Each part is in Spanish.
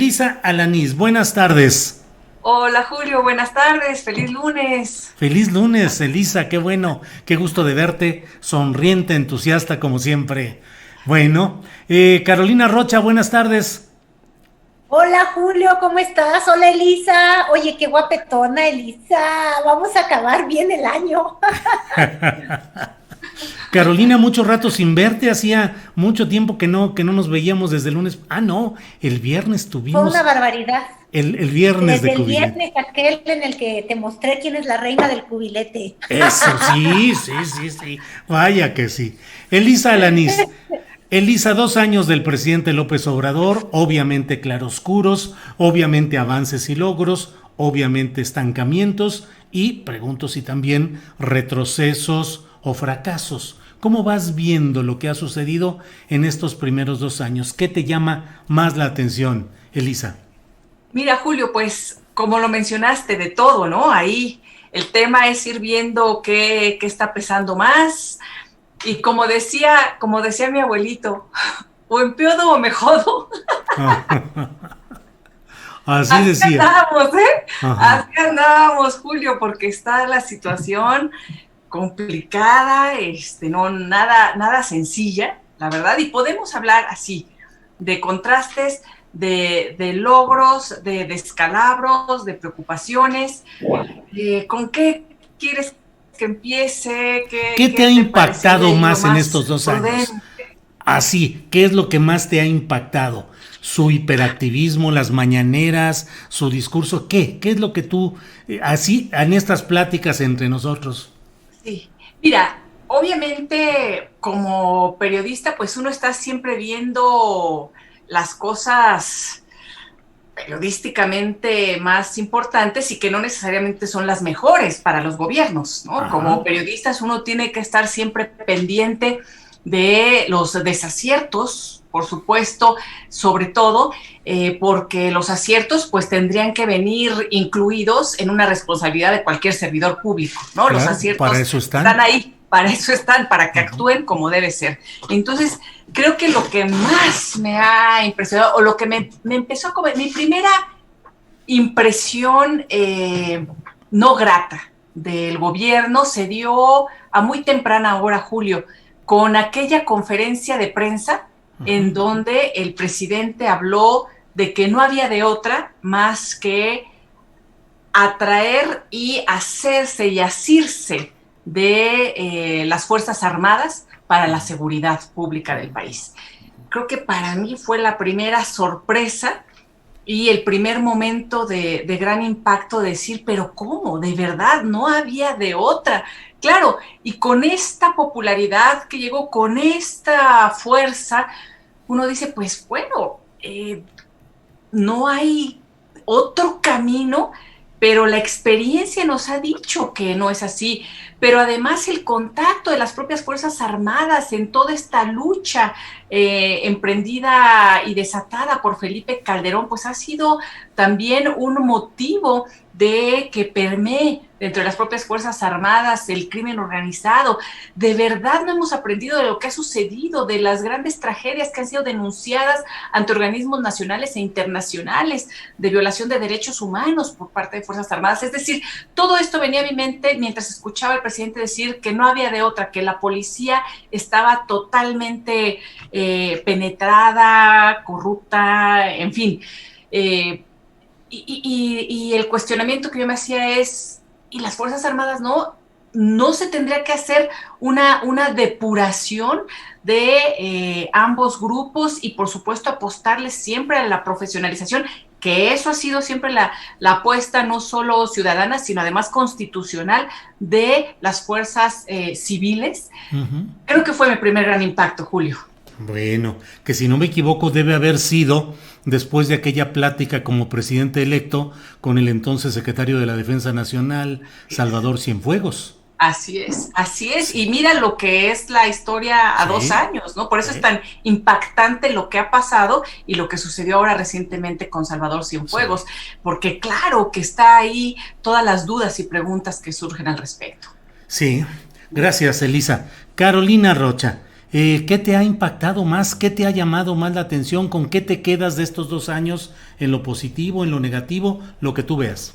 Elisa Alanís, buenas tardes. Hola Julio, buenas tardes, feliz lunes. Feliz lunes, Elisa, qué bueno, qué gusto de verte, sonriente, entusiasta como siempre. Bueno, Carolina Rocha, buenas tardes. Hola Julio, ¿cómo estás? Hola Elisa. Oye, qué guapetona Elisa. Vamos a acabar bien el año. Carolina, mucho rato sin verte, hacía mucho tiempo que no nos veíamos desde el lunes. Ah, no, el viernes Fue una tuvimos barbaridad. el viernes de Desde el cubilete. viernes aquel en el que te mostré quién es la reina del cubilete. Eso, sí, sí, sí, sí, vaya que sí. Elisa Alanís, Elisa, 2 años del presidente López Obrador, obviamente claroscuros, obviamente avances y logros, obviamente estancamientos y pregunto si también retrocesos o fracasos. ¿Cómo vas viendo lo que ha sucedido en estos primeros 2 años? ¿Qué te llama más la atención, Elisa? Mira Julio, pues como lo mencionaste, de todo, ¿no? Ahí el tema es ir viendo qué está pesando más. Y como decía mi abuelito, o empeodo o me jodo. Así Así decía. andamos, ¿eh? Ajá. Así andamos, Julio, porque está la situación complicada, no, nada sencilla, la verdad, y podemos hablar así, de contrastes, de logros, de descalabros, de preocupaciones. ¿Con qué quieres que empiece? ¿Qué te ¿Qué ha te parecería impactado ahí lo más en más estos dos prudente? años? Así, ¿qué es lo que más te ha impactado? ¿Su hiperactivismo, las mañaneras, su discurso? ¿Qué es lo que tú, así, en estas pláticas entre nosotros? Sí, mira, obviamente como periodista, pues uno está siempre viendo las cosas periodísticamente más importantes y que no necesariamente son las mejores para los gobiernos, ¿no? Como Ajá, periodistas uno tiene que estar siempre pendiente de los desaciertos, por supuesto, sobre todo porque los aciertos pues tendrían que venir incluidos en una responsabilidad de cualquier servidor público, ¿no? Los claro, para aciertos eso están están. ahí, para eso están, para que Ujú. actúen como debe ser. Entonces, creo que lo que más me ha impresionado, o lo que me empezó a comer, mi primera impresión no grata del gobierno se dio a muy temprana hora, Julio, con aquella conferencia de prensa en donde el presidente habló de que no había de otra más que atraer y hacerse y asirse de las Fuerzas Armadas para la seguridad pública del país. Creo que para mí fue la primera sorpresa y el primer momento de gran impacto de decir, pero ¿cómo? De verdad, no había de otra. Claro, y con esta popularidad que llegó, con esta fuerza, uno dice, pues bueno, no hay otro camino, pero la experiencia nos ha dicho que no es así. Pero además el contacto de las propias Fuerzas Armadas en toda esta lucha emprendida y desatada por Felipe Calderón, pues ha sido también un motivo de que permee dentro de las propias Fuerzas Armadas el crimen organizado. De verdad no hemos aprendido de lo que ha sucedido, de las grandes tragedias que han sido denunciadas ante organismos nacionales e internacionales de violación de derechos humanos por parte de Fuerzas Armadas. Es decir, todo esto venía a mi mente mientras escuchaba al presidente decir que no había de otra, que la policía estaba totalmente penetrada, corrupta, en fin. Eh, y el cuestionamiento que yo me hacía es, ¿y las Fuerzas Armadas no se tendría que hacer una depuración de ambos grupos y por supuesto apostarles siempre a la profesionalización, que eso ha sido siempre la apuesta no solo ciudadana, sino además constitucional de las fuerzas civiles? Ujú. Creo que fue mi primer gran impacto, Julio. Bueno, que si no me equivoco debe haber sido después de aquella plática como presidente electo con el entonces secretario de la Defensa Nacional, Salvador Cienfuegos. Así es. Sí, Y mira lo que es la historia a dos sí, años, ¿no? Por eso es sí, tan impactante lo que ha pasado y lo que sucedió ahora recientemente con Salvador sí. Cienfuegos, porque claro que está ahí todas las dudas y preguntas que surgen al respecto. Sí, gracias, Elisa. Carolina Rocha, ¿Qué te ha impactado más? ¿Qué te ha llamado más la atención? ¿Con qué te quedas de estos 2 años? ¿En lo positivo, en lo negativo? Lo que tú veas.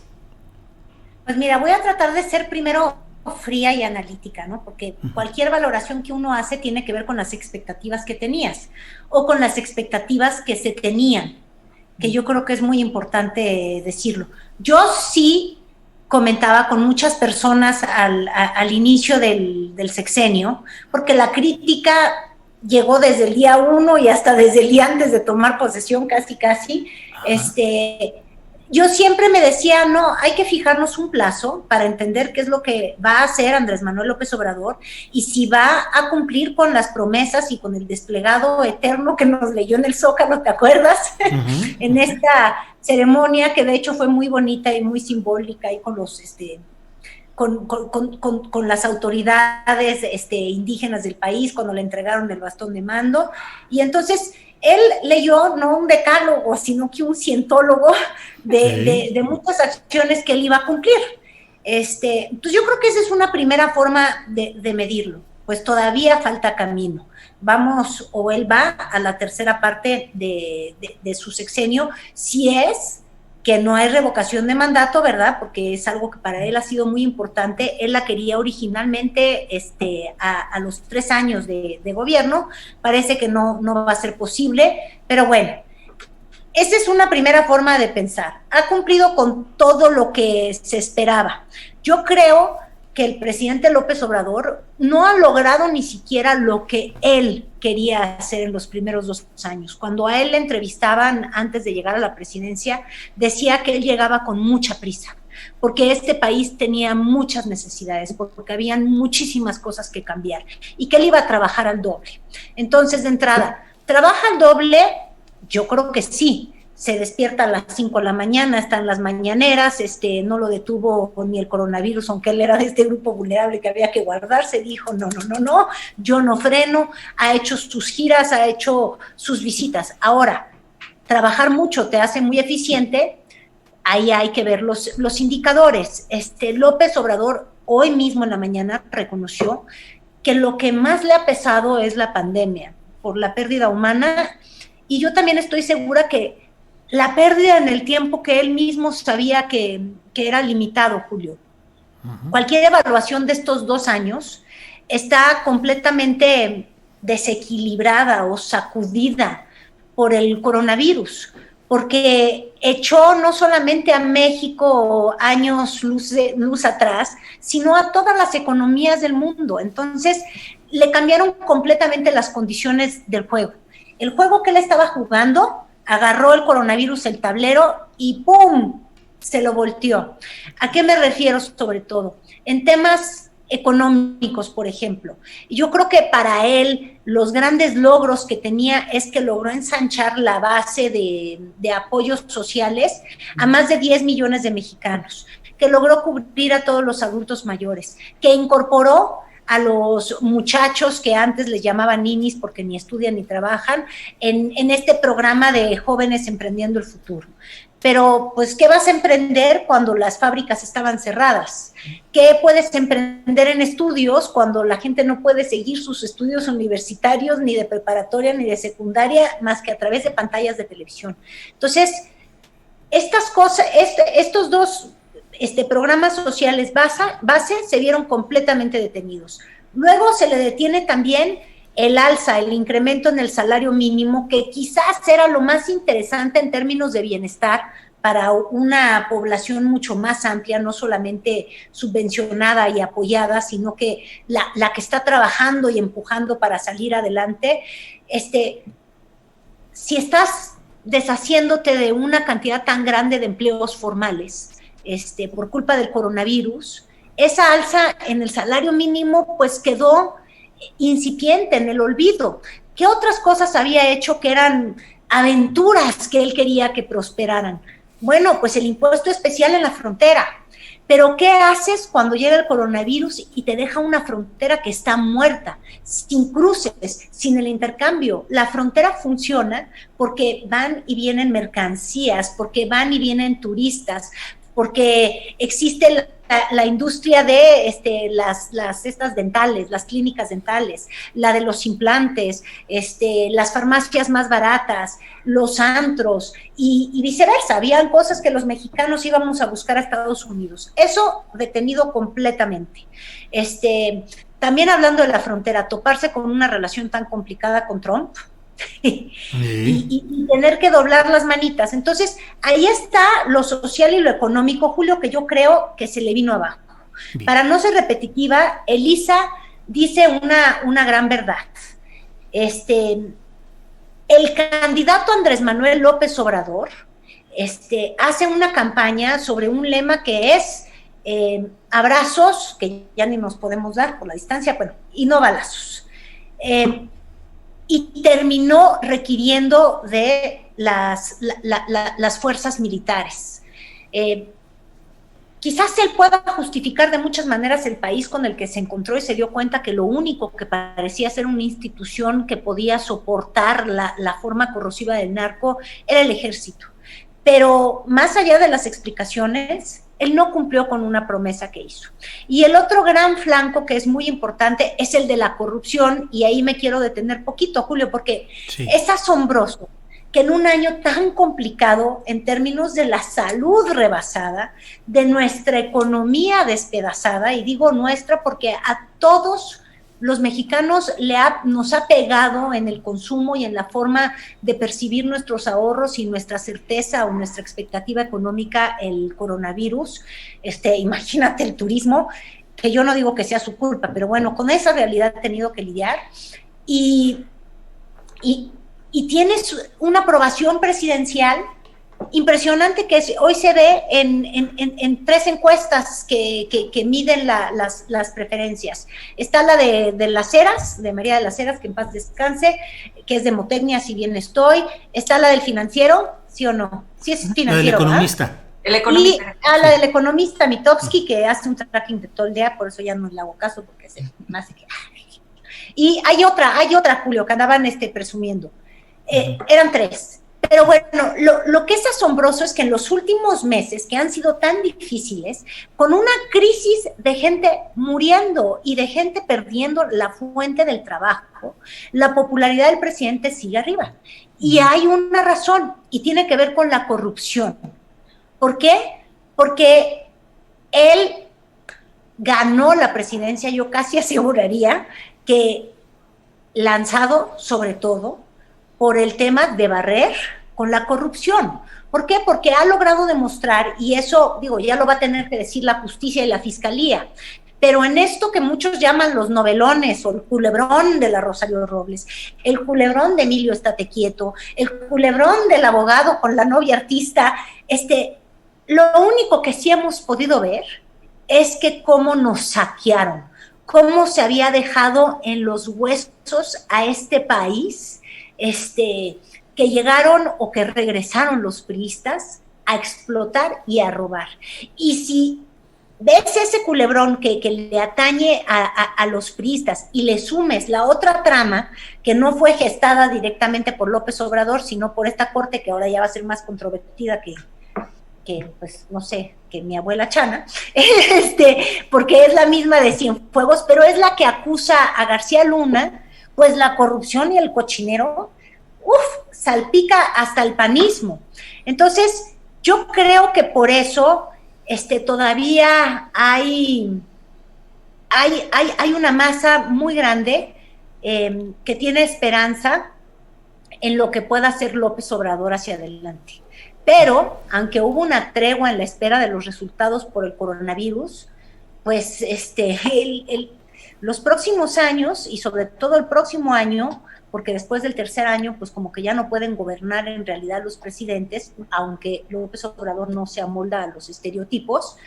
Pues mira, voy a tratar de ser primero fría y analítica, ¿no? Porque cualquier valoración que uno hace tiene que ver con las expectativas que tenías o con las expectativas que se tenían, que yo creo que es muy importante decirlo. Yo sí comentaba con muchas personas al inicio del sexenio, porque la crítica llegó desde el día 1 y hasta desde el día antes de tomar posesión, casi, yo siempre me decía, no, hay que fijarnos un plazo para entender qué es lo que va a hacer Andrés Manuel López Obrador y si va a cumplir con las promesas y con el desplegado eterno que nos leyó en el Zócalo, ¿te acuerdas? En esta ceremonia que de hecho fue muy bonita y muy simbólica y con los con las autoridades indígenas del país cuando le entregaron el bastón de mando. Y entonces él leyó no un decálogo, sino que un cientólogo de muchas acciones que él iba a cumplir. Entonces yo creo que esa es una primera forma de medirlo, pues todavía falta camino. Vamos, o él va a la tercera parte de su sexenio, si es que no hay revocación de mandato, ¿verdad? Porque es algo que para él ha sido muy importante. Él la quería originalmente a los 3 años de gobierno. Parece que no va a ser posible, pero bueno, esa es una primera forma de pensar. Ha cumplido con todo lo que se esperaba. Yo creo que el presidente López Obrador no ha logrado ni siquiera lo que él quería hacer en los primeros 2 años. Cuando a él le entrevistaban antes de llegar a la presidencia, decía que él llegaba con mucha prisa, porque este país tenía muchas necesidades, porque habían muchísimas cosas que cambiar, y que él iba a trabajar al doble. Entonces, de entrada, ¿trabaja al doble? Yo creo que sí. Se despierta a las 5 de la mañana, están las mañaneras, no lo detuvo ni el coronavirus, aunque él era de este grupo vulnerable que había que guardarse, dijo no, yo no freno, ha hecho sus giras, ha hecho sus visitas. Ahora, trabajar mucho te hace muy eficiente, ahí hay que ver los indicadores. López Obrador hoy mismo en la mañana reconoció que lo que más le ha pesado es la pandemia, por la pérdida humana, y yo también estoy segura que la pérdida en el tiempo que él mismo sabía que era limitado, Julio. Cualquier evaluación de estos 2 años está completamente desequilibrada o sacudida por el coronavirus, porque echó no solamente a México años luz atrás, sino a todas las economías del mundo. Entonces, le cambiaron completamente las condiciones del juego. El juego que él estaba jugando, agarró el coronavirus, el tablero, y ¡pum!, se lo volteó. ¿A qué me refiero sobre todo? En temas económicos, por ejemplo. Yo creo que para él los grandes logros que tenía es que logró ensanchar la base de apoyos sociales a más de 10 millones de mexicanos, que logró cubrir a todos los adultos mayores, que incorporó a los muchachos que antes les llamaban ninis porque ni estudian ni trabajan, en este programa de Jóvenes Emprendiendo el Futuro. Pero, pues, ¿qué vas a emprender cuando las fábricas estaban cerradas? ¿Qué puedes emprender en estudios cuando la gente no puede seguir sus estudios universitarios, ni de preparatoria, ni de secundaria, más que a través de pantallas de televisión? Entonces, estas cosas, estos dos programas sociales base se vieron completamente detenidos. Luego se le detiene también el alza, el incremento en el salario mínimo, que quizás era lo más interesante en términos de bienestar para una población mucho más amplia, no solamente subvencionada y apoyada, sino que la que está trabajando y empujando para salir adelante. Si estás deshaciéndote de una cantidad tan grande de empleos formales, por culpa del coronavirus, esa alza en el salario mínimo pues quedó incipiente, en el olvido. ¿Qué otras cosas había hecho que eran aventuras que él quería que prosperaran? Bueno, pues el impuesto especial en la frontera. Pero ¿qué haces cuando llega el coronavirus y te deja una frontera que está muerta, sin cruces, sin el intercambio? La frontera funciona porque van y vienen mercancías, porque van y vienen turistas, porque existe la industria de estas dentales, las clínicas dentales, la de los implantes, las farmacias más baratas, los antros y viceversa. Habían cosas que los mexicanos íbamos a buscar a Estados Unidos. Eso detenido completamente. También hablando de la frontera, toparse con una relación tan complicada con Trump, y tener que doblar las manitas. Entonces, ahí está lo social y lo económico, Julio, que yo creo que se le vino abajo. Bien. Para no ser repetitiva, Elisa dice una gran verdad. El candidato Andrés Manuel López Obrador hace una campaña sobre un lema que es abrazos, que ya ni nos podemos dar por la distancia, bueno, y no balazos. Y terminó requiriendo de las fuerzas militares. Quizás él pueda justificar de muchas maneras el país con el que se encontró y se dio cuenta que lo único que parecía ser una institución que podía soportar la forma corrosiva del narco era el ejército. Pero más allá de las explicaciones, él no cumplió con una promesa que hizo. Y el otro gran flanco que es muy importante es el de la corrupción, y ahí me quiero detener poquito, Julio, porque sí, es asombroso que en un año tan complicado en términos de la salud rebasada, de nuestra economía despedazada, y digo nuestra porque a todos los mexicanos nos ha pegado en el consumo y en la forma de percibir nuestros ahorros y nuestra certeza o nuestra expectativa económica el coronavirus. Imagínate el turismo, que yo no digo que sea su culpa, pero bueno, con esa realidad he tenido que lidiar. Y tienes una aprobación presidencial impresionante que hoy se ve en 3 encuestas que miden las preferencias. Está la de Las Heras, de María de las Heras, que en paz descanse, que es de Demotecnia, si bien estoy. Está la del Financiero, ¿sí o no? Sí es Financiero, la del Economista. ¿verdad? El Economista. Y la del Economista, Mitofsky, que hace un tracking de todo el día, por eso ya no le hago caso, porque se me hace que... Y hay otra, Julio, que andaban presumiendo. Eran 3. Pero bueno, lo que es asombroso es que en los últimos meses, que han sido tan difíciles, con una crisis de gente muriendo y de gente perdiendo la fuente del trabajo, la popularidad del presidente sigue arriba. Y hay una razón, y tiene que ver con la corrupción. ¿Por qué? Porque él ganó la presidencia, yo casi aseguraría que lanzado sobre todo por el tema de barrer con la corrupción. ¿Por qué? Porque ha logrado demostrar, y eso, digo, ya lo va a tener que decir la justicia y la fiscalía, pero en esto que muchos llaman los novelones o el culebrón de la Rosario Robles, el culebrón de Emilio Estate Quieto, el culebrón del abogado con la novia artista, lo único que sí hemos podido ver es que cómo nos saquearon, cómo se había dejado en los huesos a este país, que llegaron o que regresaron los priistas a explotar y a robar. Y si ves ese culebrón que le atañe a los priistas y le sumes la otra trama que no fue gestada directamente por López Obrador, sino por esta corte que ahora ya va a ser más controvertida que pues no sé, que mi abuela Chana, porque es la misma de Cienfuegos, pero es la que acusa a García Luna, pues la corrupción y el cochinero, salpica hasta el panismo. Entonces, yo creo que por eso todavía hay una masa muy grande que tiene esperanza en lo que pueda hacer López Obrador hacia adelante. Pero, aunque hubo una tregua en la espera de los resultados por el coronavirus, pues los próximos años, y sobre todo el próximo año, porque después del tercer año, pues como que ya no pueden gobernar en realidad los presidentes, aunque López Obrador no se amolda a los estereotipos,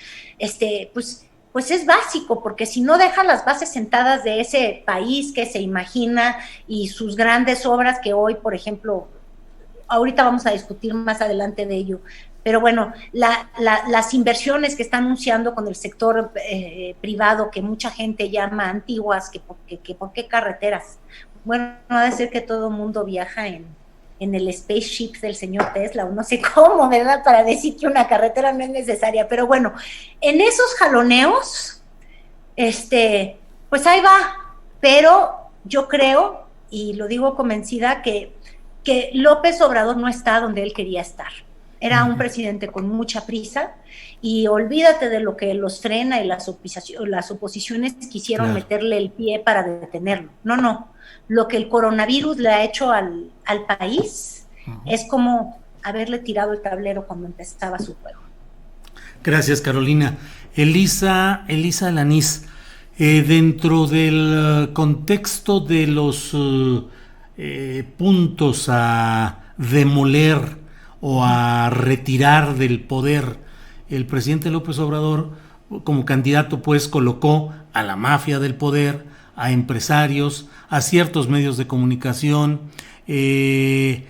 pues es básico, porque si no deja las bases sentadas de ese país que se imagina y sus grandes obras que hoy, por ejemplo, ahorita vamos a discutir más adelante de ello, pero bueno, las inversiones que está anunciando con el sector privado, que mucha gente llama antiguas, que por qué carreteras. Bueno, no ha de ser que todo el mundo viaja en en el spaceship del señor Tesla, o no sé cómo, ¿verdad? Para decir que una carretera no es necesaria. Pero bueno, en esos jaloneos, pues ahí va. Pero yo creo, y lo digo convencida, que López Obrador no está donde él quería estar. Era un presidente con mucha prisa, y olvídate de lo que los frena y las oposiciones quisieron meterle el pie para detenerlo. No. Lo que el coronavirus le ha hecho al país es como haberle tirado el tablero cuando empezaba su juego. Gracias, Carolina. Elisa Alanís, dentro del contexto de los puntos a demoler o a retirar del poder, el presidente López Obrador como candidato pues colocó a la mafia del poder, a empresarios, a ciertos medios de comunicación y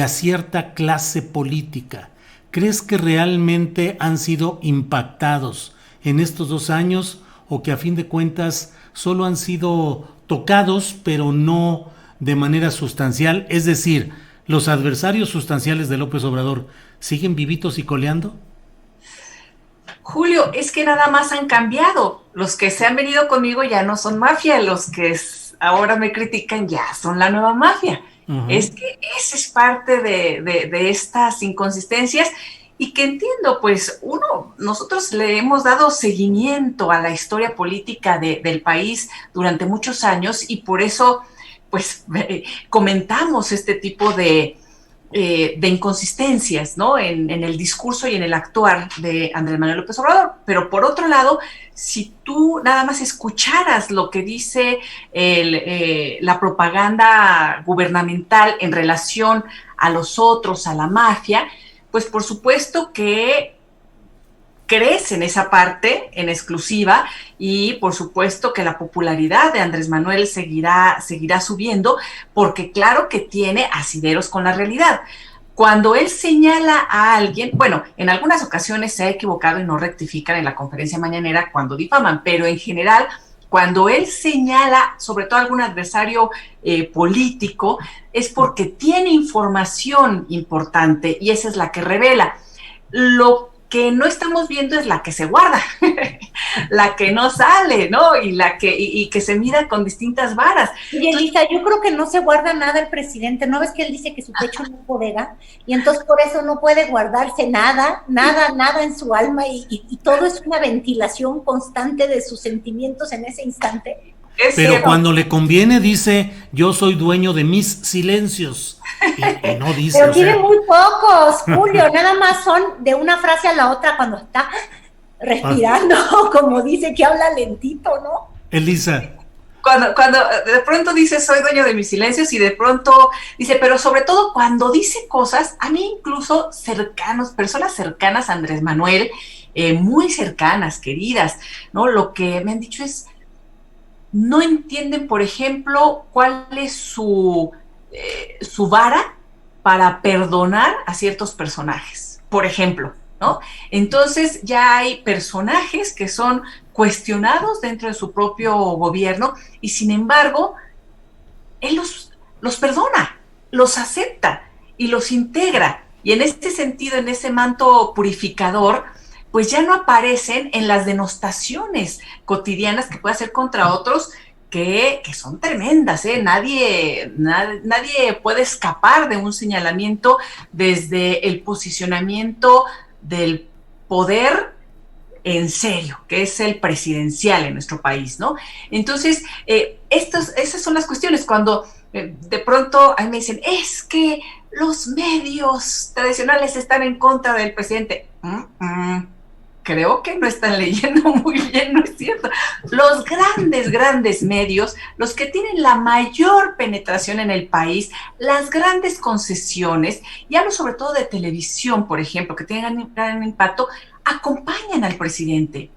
a cierta clase política. ¿Crees que realmente han sido impactados en estos 2 años o que a fin de cuentas solo han sido tocados pero no de manera sustancial? Es decir, ¿los adversarios sustanciales de López Obrador siguen vivitos y coleando? Julio, es que nada más han cambiado. Los que se han venido conmigo ya no son mafia, los que ahora me critican ya son la nueva mafia. Es que esa es parte de estas inconsistencias, y que entiendo, pues nosotros le hemos dado seguimiento a la historia política del país durante muchos años, y por eso pues comentamos este tipo de inconsistencias, ¿no? En el discurso y en el actuar de Andrés Manuel López Obrador. Pero por otro lado, si tú nada más escucharas lo que dice la propaganda gubernamental en relación a los otros, a la mafia, pues por supuesto que crees en esa parte en exclusiva, y por supuesto que la popularidad de Andrés Manuel seguirá subiendo, porque claro que tiene asideros con la realidad. Cuando él señala a alguien, bueno, en algunas ocasiones se ha equivocado y no rectifican en la conferencia mañanera cuando difaman, pero en general, cuando él señala sobre todo a algún adversario político, es porque tiene información importante, y esa es la que revela. Lo que no estamos viendo es la que se guarda, la que no sale, ¿no? Y que se mira con distintas varas. Y Elisa, yo creo que no se guarda nada el presidente. ¿No ves que él dice que su pecho no es bodega? Y entonces por eso no puede guardarse nada en su alma, y todo es una ventilación constante de sus sentimientos en ese instante. Pero cuando le conviene dice, yo soy dueño de mis silencios, y no dice. Pero tiene muy pocos, Julio, nada más son de una frase a la otra cuando está respirando, como dice que habla lentito, ¿no? Elisa. Cuando de pronto dice soy dueño de mis silencios, y de pronto dice, pero sobre todo cuando dice cosas, a mí incluso personas cercanas a Andrés Manuel, muy cercanas, queridas, ¿no? Lo que me han dicho es, no entienden, por ejemplo, cuál es su vara para perdonar a ciertos personajes, por ejemplo, ¿no? Entonces ya hay personajes que son cuestionados dentro de su propio gobierno, y sin embargo, él los perdona, los acepta y los integra. Y en este sentido, en ese manto purificador, pues ya no aparecen en las denostaciones cotidianas que puede hacer contra otros, que son tremendas, ¿eh? Nadie puede escapar de un señalamiento desde el posicionamiento del poder en serio, que es el presidencial en nuestro país, ¿no? Entonces, esas son las cuestiones. Cuando de pronto a mí me dicen, es que los medios tradicionales están en contra del presidente. Creo que no están leyendo muy bien, ¿no es cierto? Los grandes medios, los que tienen la mayor penetración en el país, las grandes concesiones, y hablo sobre todo de televisión, por ejemplo, que tienen gran impacto, acompañan al presidente.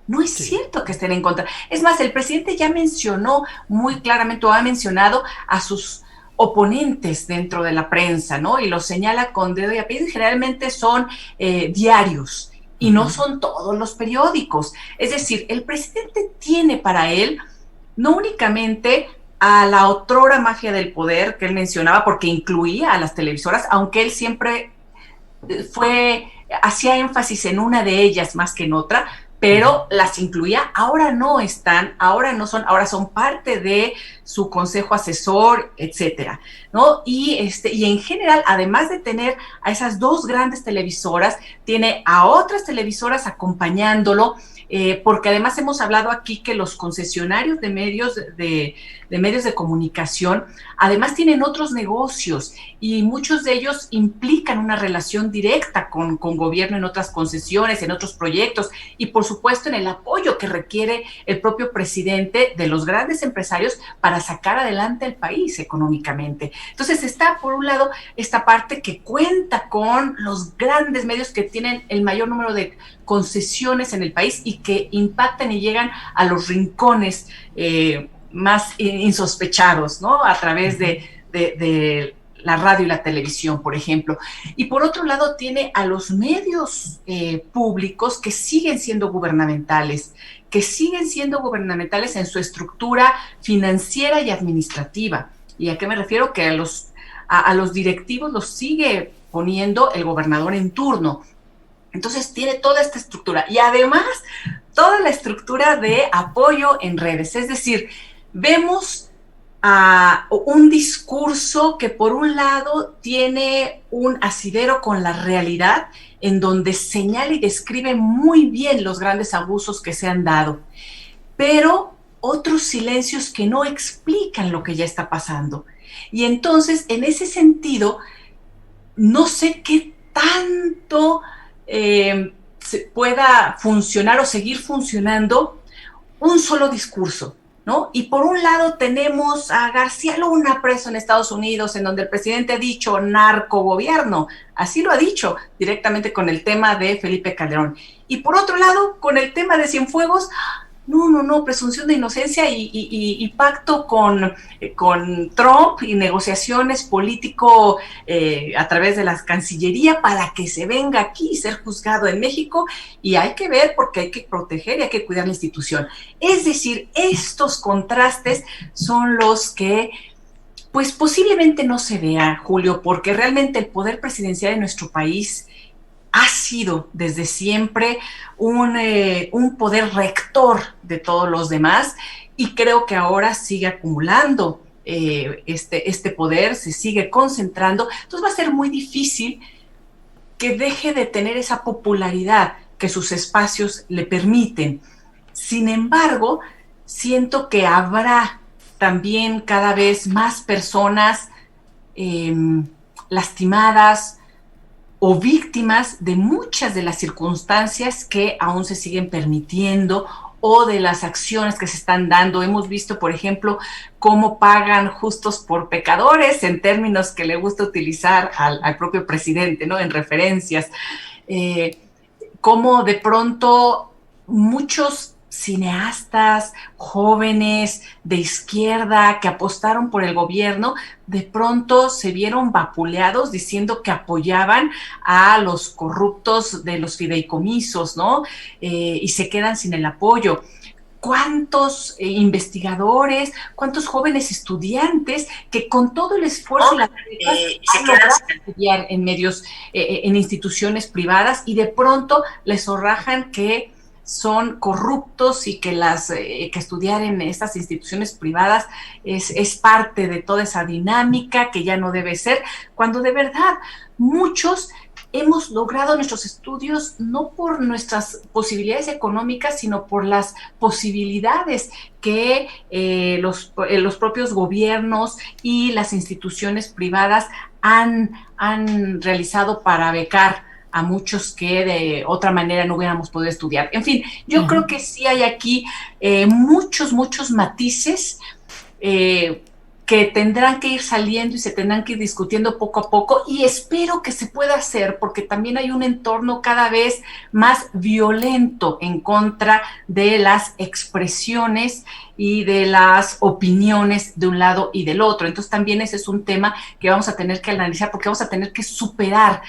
No es cierto que estén en contra. Es más, el presidente ya mencionó muy claramente, o ha mencionado a sus oponentes dentro de la prensa, ¿no? Y los señala con dedo y apellido, y generalmente son diarios, y no son todos los periódicos. Es decir, el presidente tiene para él no únicamente a la otrora mafia del poder que él mencionaba, porque incluía a las televisoras, aunque él siempre hacía énfasis en una de ellas más que en otra, pero las incluía. Ahora no están, ahora son parte de su consejo asesor, etcétera, ¿no? Y en general, además de tener a esas dos grandes televisoras, tiene a otras televisoras acompañándolo, porque además hemos hablado aquí que los concesionarios de medios de comunicación además tienen otros negocios, y muchos de ellos implican una relación directa con gobierno en otras concesiones, en otros proyectos, y por supuesto en el apoyo que requiere el propio presidente de los grandes empresarios para sacar adelante el país económicamente. Entonces está, por un lado, esta parte que cuenta con los grandes medios que tienen el mayor número de concesiones en el país y que impactan y llegan a los rincones más insospechados, ¿no? A través de la radio y la televisión, por ejemplo. Y por otro lado tiene a los medios públicos que siguen siendo gubernamentales en su estructura financiera y administrativa. ¿Y a qué me refiero? Que a los directivos los sigue poniendo el gobernador en turno. Entonces tiene toda esta estructura y además toda la estructura de apoyo en redes. Es decir, vemos un discurso que por un lado tiene un asidero con la realidad, en donde señala y describe muy bien los grandes abusos que se han dado, pero otros silencios que no explican lo que ya está pasando. Y entonces, en ese sentido, no sé qué tanto pueda funcionar o seguir funcionando un solo discurso, ¿no? Y por un lado tenemos a García Luna preso en Estados Unidos, en donde el presidente ha dicho narcogobierno, así lo ha dicho directamente con el tema de Felipe Calderón. Y por otro lado, con el tema de Cienfuegos, no, presunción de inocencia y pacto con Trump y negociaciones político a través de la Cancillería para que se venga aquí y ser juzgado en México, y hay que ver porque hay que proteger y hay que cuidar la institución. Es decir, estos contrastes son los que pues posiblemente no se vean, Julio, porque realmente el poder presidencial en nuestro país ha sido desde siempre un poder rector de todos los demás, y creo que ahora sigue acumulando este poder, se sigue concentrando. Entonces va a ser muy difícil que deje de tener esa popularidad que sus espacios le permiten. Sin embargo, siento que habrá también cada vez más personas lastimadas o víctimas de muchas de las circunstancias que aún se siguen permitiendo, o de las acciones que se están dando. Hemos visto, por ejemplo, cómo pagan justos por pecadores, en términos que le gusta utilizar al propio presidente, ¿no? En referencias. Cómo de pronto muchos cineastas jóvenes de izquierda que apostaron por el gobierno, de pronto se vieron vapuleados diciendo que apoyaban a los corruptos de los fideicomisos, ¿no? Y se quedan sin el apoyo. ¿Cuántos investigadores, cuántos jóvenes estudiantes que con todo el esfuerzo y la han logrado estudiar en medios, en instituciones privadas, y de pronto les zorrajan que son corruptos y que que estudiar en estas instituciones privadas es parte de toda esa dinámica que ya no debe ser, cuando de verdad muchos hemos logrado nuestros estudios no por nuestras posibilidades económicas, sino por las posibilidades que los propios gobiernos y las instituciones privadas han realizado para becar a muchos que de otra manera no hubiéramos podido estudiar. En fin, yo creo que sí hay aquí muchos matices que tendrán que ir saliendo y se tendrán que ir discutiendo poco a poco, y espero que se pueda hacer, porque también hay un entorno cada vez más violento en contra de las expresiones y de las opiniones de un lado y del otro. Entonces también ese es un tema que vamos a tener que analizar, porque vamos a tener que superar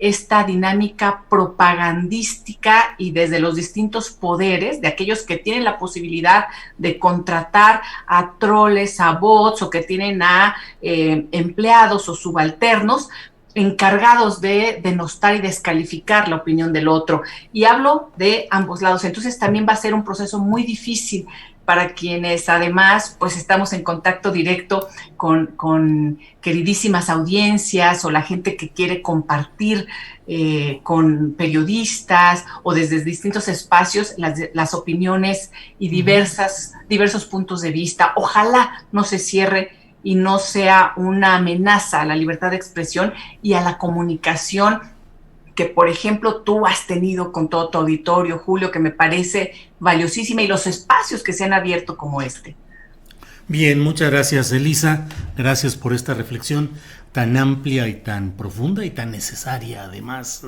esta dinámica propagandística y desde los distintos poderes, de aquellos que tienen la posibilidad de contratar a troles, a bots, o que tienen a empleados o subalternos encargados de denostar y descalificar la opinión del otro. Y hablo de ambos lados. Entonces también va a ser un proceso muy difícil para quienes además pues estamos en contacto directo con queridísimas audiencias, o la gente que quiere compartir con periodistas o desde distintos espacios las opiniones y diversos puntos de vista. Ojalá no se cierre y no sea una amenaza a la libertad de expresión y a la comunicación que, por ejemplo, tú has tenido con todo tu auditorio, Julio, que me parece valiosísima, y los espacios que se han abierto como este. Bien, muchas gracias, Elisa. Gracias por esta reflexión tan amplia y tan profunda y tan necesaria, además.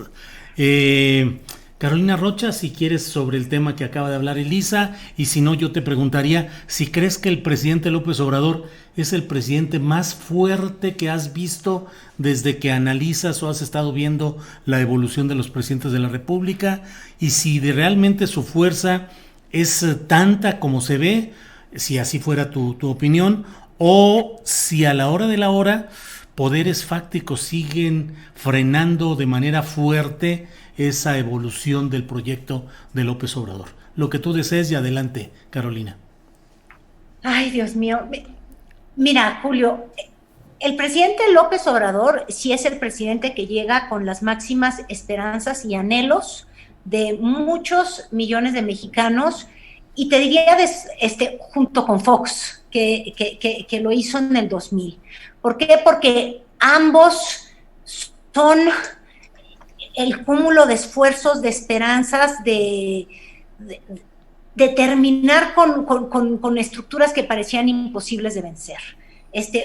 Carolina Rocha, si quieres, sobre el tema que acaba de hablar Elisa, y si no, yo te preguntaría si crees que el presidente López Obrador es el presidente más fuerte que has visto desde que analizas o has estado viendo la evolución de los presidentes de la República, y si realmente su fuerza es tanta como se ve, si así fuera tu opinión, o si a la hora de la hora poderes fácticos siguen frenando de manera fuerte esa evolución del proyecto de López Obrador. Lo que tú desees, y adelante, Carolina. Ay, Dios mío. Mira, Julio, el presidente López Obrador sí es el presidente que llega con las máximas esperanzas y anhelos de muchos millones de mexicanos, y te diría junto con Fox, que lo hizo en el 2000. ¿Por qué? Porque ambos son el cúmulo de esfuerzos, de esperanzas, de terminar con estructuras que parecían imposibles de vencer.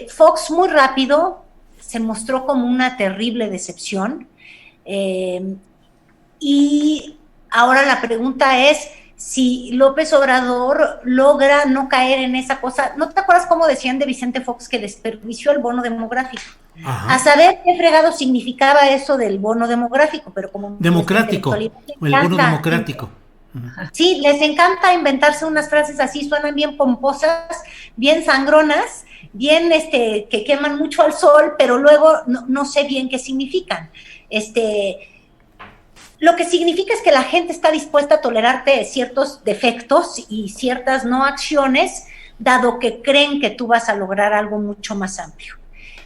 Fox muy rápido se mostró como una terrible decepción, y ahora la pregunta es si López Obrador logra no caer en esa cosa. ¿No te acuerdas cómo decían de Vicente Fox que desperdició el bono demográfico? Ajá. A saber qué fregado significaba eso del bono demográfico, pero como democrático, el bono democrático. Sí, les encanta inventarse unas frases así, suenan bien pomposas, bien sangronas, bien que queman mucho al sol, pero luego no sé bien qué significan. Lo que significa es que la gente está dispuesta a tolerarte ciertos defectos y ciertas no acciones, dado que creen que tú vas a lograr algo mucho más amplio.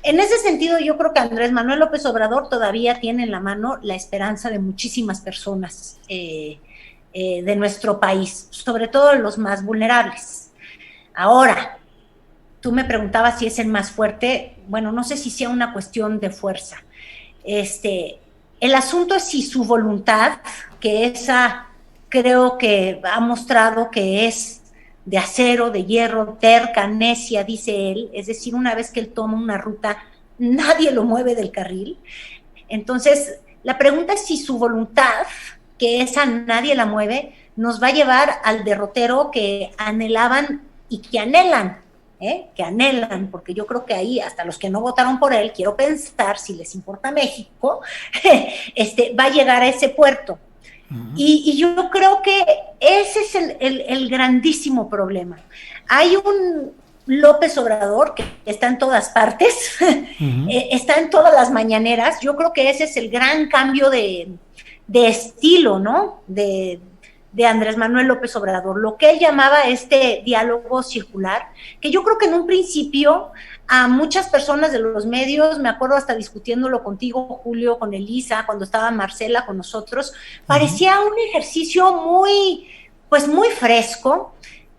En ese sentido, yo creo que Andrés Manuel López Obrador todavía tiene en la mano la esperanza de muchísimas personas de nuestro país, sobre todo los más vulnerables. Ahora, tú me preguntabas si es el más fuerte. Bueno, no sé si sea una cuestión de fuerza. El asunto es si su voluntad, que esa creo que ha mostrado que es de acero, de hierro, terca, necia, dice él, es decir, una vez que él toma una ruta, nadie lo mueve del carril. Entonces, la pregunta es si su voluntad, que esa nadie la mueve, nos va a llevar al derrotero que anhelaban y que anhelan, porque yo creo que ahí hasta los que no votaron por él, quiero pensar, si les importa México, va a llegar a ese puerto. Uh-huh. Y yo creo que ese es el grandísimo problema. Hay un López Obrador que está en todas partes, uh-huh. Está en todas las mañaneras. Yo creo que ese es el gran cambio de estilo, ¿no? De Andrés Manuel López Obrador, lo que él llamaba diálogo circular, que yo creo que en un principio a muchas personas de los medios, me acuerdo hasta discutiéndolo contigo, Julio, con Elisa, cuando estaba Marcela con nosotros, parecía un ejercicio muy fresco.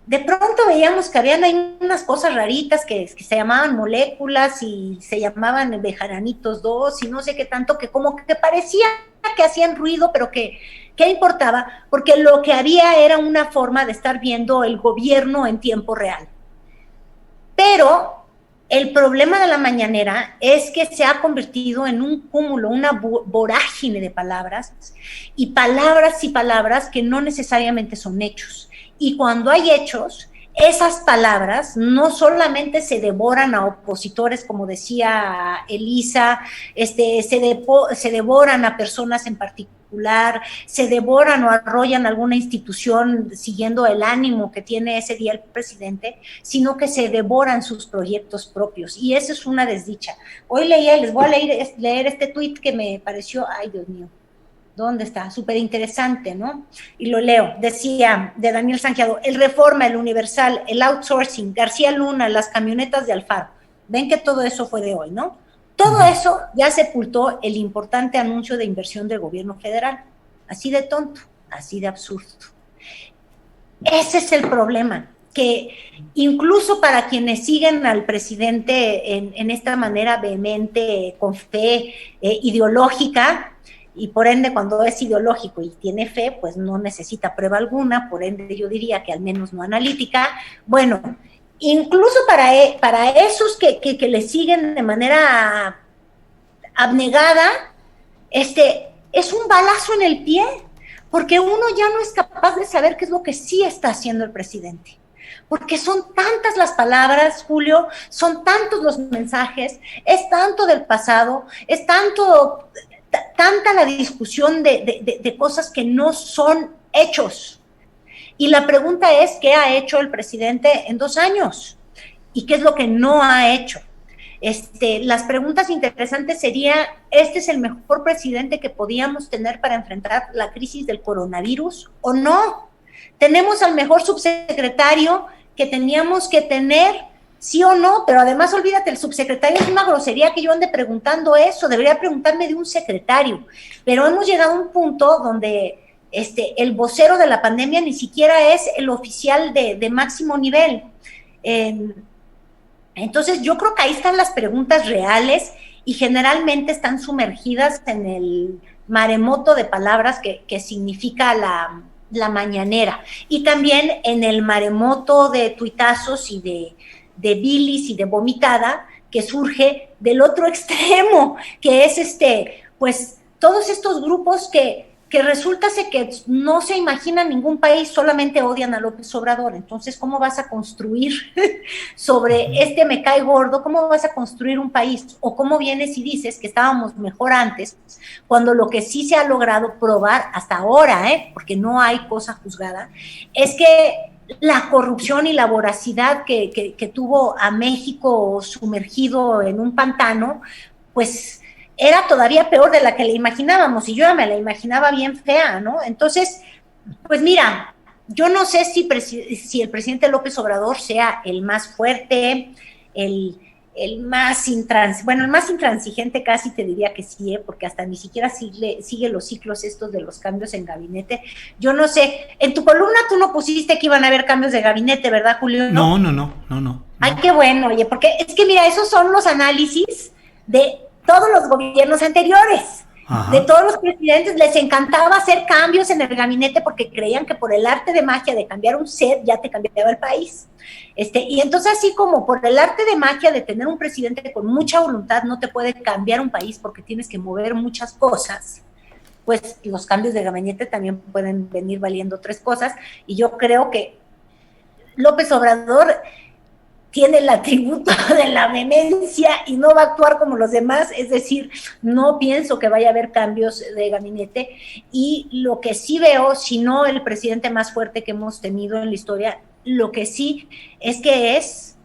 De pronto veíamos que habían ahí unas cosas raritas que se llamaban moléculas y se llamaban Bejaranitos 2 y no sé qué tanto, que como que parecía que hacían ruido, pero ¿qué importaba? Porque lo que había era una forma de estar viendo el gobierno en tiempo real. Pero el problema de la mañanera es que se ha convertido en un cúmulo, una vorágine de palabras y palabras que no necesariamente son hechos. Y cuando hay hechos, esas palabras no solamente se devoran a opositores, como decía Elisa, se devoran a personas en particular, se devoran o arrollan alguna institución siguiendo el ánimo que tiene ese día el presidente, sino que se devoran sus proyectos propios. Y eso es una desdicha. Hoy les voy a leer este tuit que me pareció, ay Dios mío, ¿dónde está? Súper interesante, ¿no? Y lo leo. Decía, de Daniel Sangiado, el Reforma, el Universal, el outsourcing, García Luna, las camionetas de Alfaro. Ven que todo eso fue de hoy, ¿no? Todo eso ya sepultó el importante anuncio de inversión del gobierno federal. Así de tonto, así de absurdo. Ese es el problema, que incluso para quienes siguen al presidente en esta manera vehemente, con fe ideológica, y por ende cuando es ideológico y tiene fe, pues no necesita prueba alguna, por ende yo diría que al menos no analítica. Bueno, incluso para esos que le siguen de manera abnegada, es un balazo en el pie, porque uno ya no es capaz de saber qué es lo que sí está haciendo el presidente. Porque son tantas las palabras, Julio, son tantos los mensajes, es tanto del pasado, es tanta la discusión de cosas que no son hechos. Y la pregunta es, ¿qué ha hecho el presidente en 2 años? ¿Y qué es lo que no ha hecho? Las preguntas interesantes serían, ¿este es el mejor presidente que podíamos tener para enfrentar la crisis del coronavirus o no? ¿Tenemos al mejor subsecretario que teníamos que tener? Sí o no, pero además olvídate, el subsecretario es una grosería que yo ande preguntando eso, debería preguntarme de un secretario, pero hemos llegado a un punto donde el vocero de la pandemia ni siquiera es el oficial de máximo nivel. Entonces yo creo que ahí están las preguntas reales y generalmente están sumergidas en el maremoto de palabras que significa la mañanera, y también en el maremoto de tuitazos y de bilis y de vomitada que surge del otro extremo, que es pues todos estos grupos que resulta que no se imaginan ningún país, solamente odian a López Obrador. Entonces, ¿cómo vas a construir sobre me cae gordo? ¿Cómo vas a construir un país? O cómo vienes y dices que estábamos mejor antes, cuando lo que sí se ha logrado probar hasta ahora, porque no hay cosa juzgada, es que la corrupción y la voracidad que tuvo a México sumergido en un pantano, pues era todavía peor de la que le imaginábamos, y yo ya me la imaginaba bien fea, ¿no? Entonces, pues mira, yo no sé si el presidente López Obrador sea el más fuerte, el más intransigente casi te diría que sí, porque hasta ni siquiera sigue los ciclos estos de los cambios en gabinete. Yo no sé, en tu columna tú no pusiste que iban a haber cambios de gabinete, ¿verdad, Julio? No. Ay, qué bueno, oye, porque es que mira, esos son los análisis de todos los gobiernos anteriores. Ajá. De todos los presidentes les encantaba hacer cambios en el gabinete porque creían que por el arte de magia de cambiar un set ya te cambiaba el país. Y entonces, así como por el arte de magia de tener un presidente con mucha voluntad no te puede cambiar un país porque tienes que mover muchas cosas, pues los cambios de gabinete también pueden venir valiendo 3 cosas, y yo creo que López Obrador tiene el atributo de la vehemencia y no va a actuar como los demás, es decir, no pienso que vaya a haber cambios de gabinete, y lo que sí veo, si no el presidente más fuerte que hemos tenido en la historia, lo que sí es que es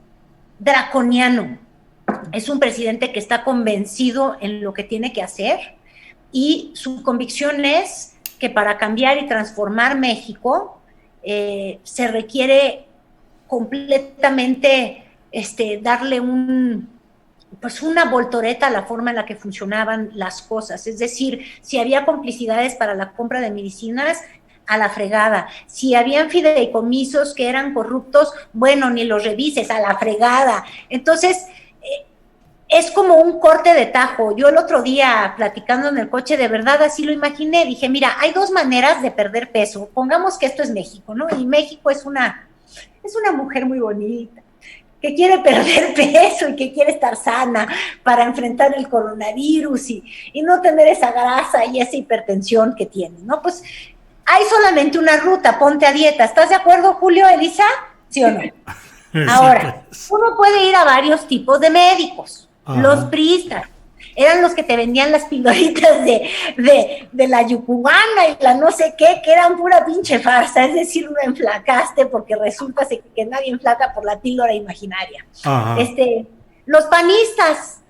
draconiano, es un presidente que está convencido en lo que tiene que hacer, y su convicción es que para cambiar y transformar México se requiere completamente darle una voltoreta a la forma en la que funcionaban las cosas. Es decir, si había complicidades para la compra de medicinas, a la fregada. Si habían fideicomisos que eran corruptos, bueno, ni los revises, a la fregada. Entonces, es como un corte de tajo. Yo el otro día, platicando en el coche, de verdad así lo imaginé. Dije, mira, hay 2 maneras de perder peso. Pongamos que esto es México, ¿no? Y México es una mujer muy bonita, que quiere perder peso y que quiere estar sana para enfrentar el coronavirus y no tener esa grasa y esa hipertensión que tiene, ¿no? Pues hay solamente una ruta, ponte a dieta. ¿Estás de acuerdo, Julio, Elisa? ¿Sí o no? Sí, Ahora, pues. uno puede ir a varios tipos de médicos. Ajá. Los priistas eran los que te vendían las pildoritas de la yucubana y la no sé qué, que eran pura pinche farsa, es decir, no enflacaste porque resulta que nadie enflaca por la píldora imaginaria. Ajá. Los panistas,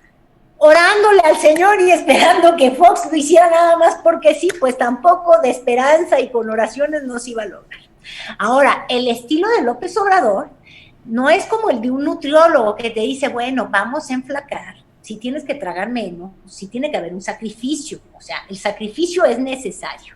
orándole al Señor y esperando que Fox lo hiciera nada más porque sí, pues tampoco de esperanza y con oraciones no se iba a lograr. Ahora, el estilo de López Obrador no es como el de un nutriólogo que te dice, bueno, vamos a enflacar, si tienes que tragar menos, si tiene que haber un sacrificio, o sea, el sacrificio es necesario.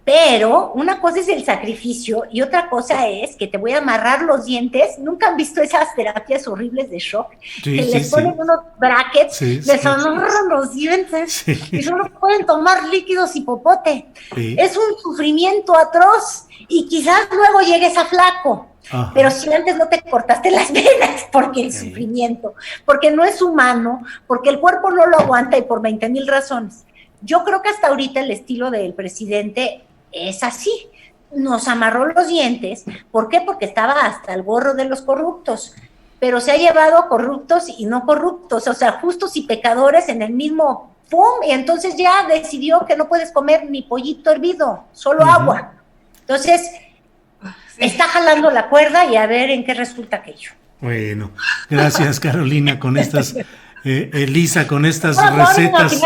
Pero una cosa es el sacrificio y otra cosa es que te voy a amarrar los dientes. ¿Nunca han visto esas terapias horribles de shock? Sí, Que sí, les ponen unos brackets, sí, les sí. amarran los dientes Sí. y solo pueden tomar líquidos y popote. Sí. Es un sufrimiento atroz y quizás luego llegues a flaco. Ajá. Pero si antes no te cortaste las venas, porque el sufrimiento, porque no es humano, porque el cuerpo no lo aguanta y por 20,000 razones. Yo creo que hasta ahorita el estilo del presidente es así, nos amarró los dientes. ¿Por qué? Porque estaba hasta el gorro de los corruptos, pero se ha llevado a corruptos y no corruptos, o sea, justos y pecadores en el mismo pum, y entonces ya decidió que no puedes comer ni pollito hervido, solo agua. Entonces, está jalando la cuerda y a ver en qué resulta aquello. Bueno, gracias Carolina con estas, Elisa, con estas recetas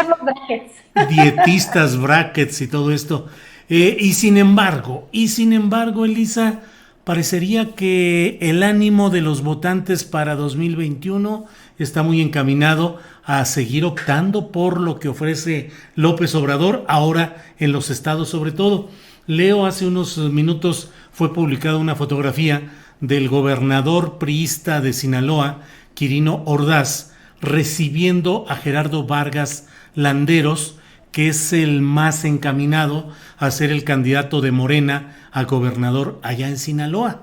dietistas, brackets y todo esto. Y sin embargo, Elisa, parecería que el ánimo de los votantes para 2021 está muy encaminado a seguir optando por lo que ofrece López Obrador, ahora en los estados sobre todo. Leo, hace unos minutos fue publicada una fotografía del gobernador priista de Sinaloa, Quirino Ordaz, recibiendo a Gerardo Vargas Landeros, que es el más encaminado a ser el candidato de Morena a gobernador allá en Sinaloa.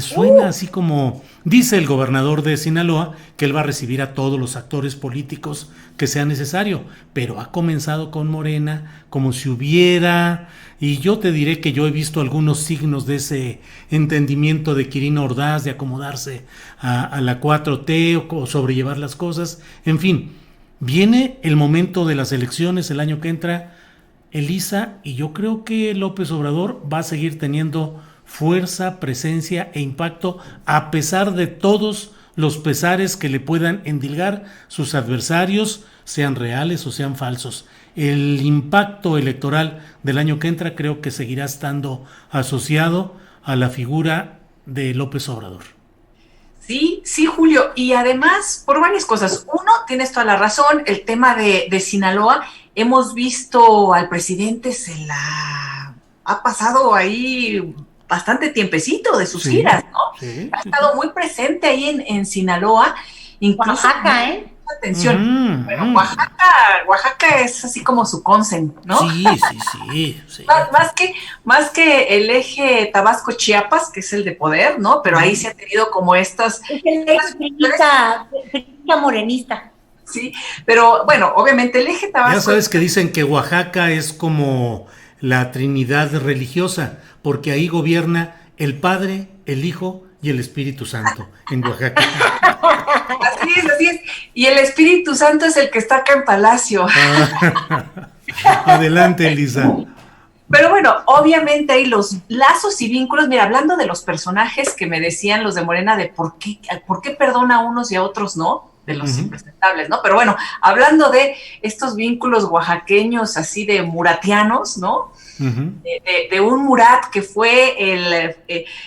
Suena así como, dice el gobernador de Sinaloa, que él va a recibir a todos los actores políticos que sea necesario, pero ha comenzado con Morena, como si hubiera, y yo te diré que yo he visto algunos signos de ese entendimiento de Quirino Ordaz, de acomodarse a la 4T o sobrellevar las cosas, en fin. Viene el momento de las elecciones el año que entra, Elisa, y yo creo que López Obrador va a seguir teniendo fuerza, presencia e impacto a pesar de todos los pesares que le puedan endilgar sus adversarios, sean reales o sean falsos. El impacto electoral del año que entra creo que seguirá estando asociado a la figura de López Obrador. Sí, sí, Julio, y además por varias cosas. Uno, tienes toda la razón, el tema de Sinaloa, hemos visto al presidente, ha pasado ahí bastante tiempecito de sus giras, ¿no? Sí, ha estado muy presente ahí en Sinaloa, incluso Oaxaca, atención. Bueno, Oaxaca es así como su consen, ¿no? Sí. Más que el eje Tabasco-Chiapas, que es el de poder, ¿no? Pero ahí se ha tenido como estas... Es el eje morenista. Sí, pero bueno, obviamente el eje Tabasco... Ya sabes que dicen que Oaxaca es como la Trinidad religiosa, porque ahí gobierna el Padre, el Hijo y el Espíritu Santo en Oaxaca. Así es. Y el Espíritu Santo es el que está acá en Palacio. Adelante, Elisa. Pero bueno, obviamente hay los lazos y vínculos. Mira, hablando de los personajes que me decían los de Morena, de por qué perdona a unos y a otros no, de los impresentables, ¿no? Pero bueno, hablando de estos vínculos oaxaqueños, así de muratianos, ¿no? De un Murat que fue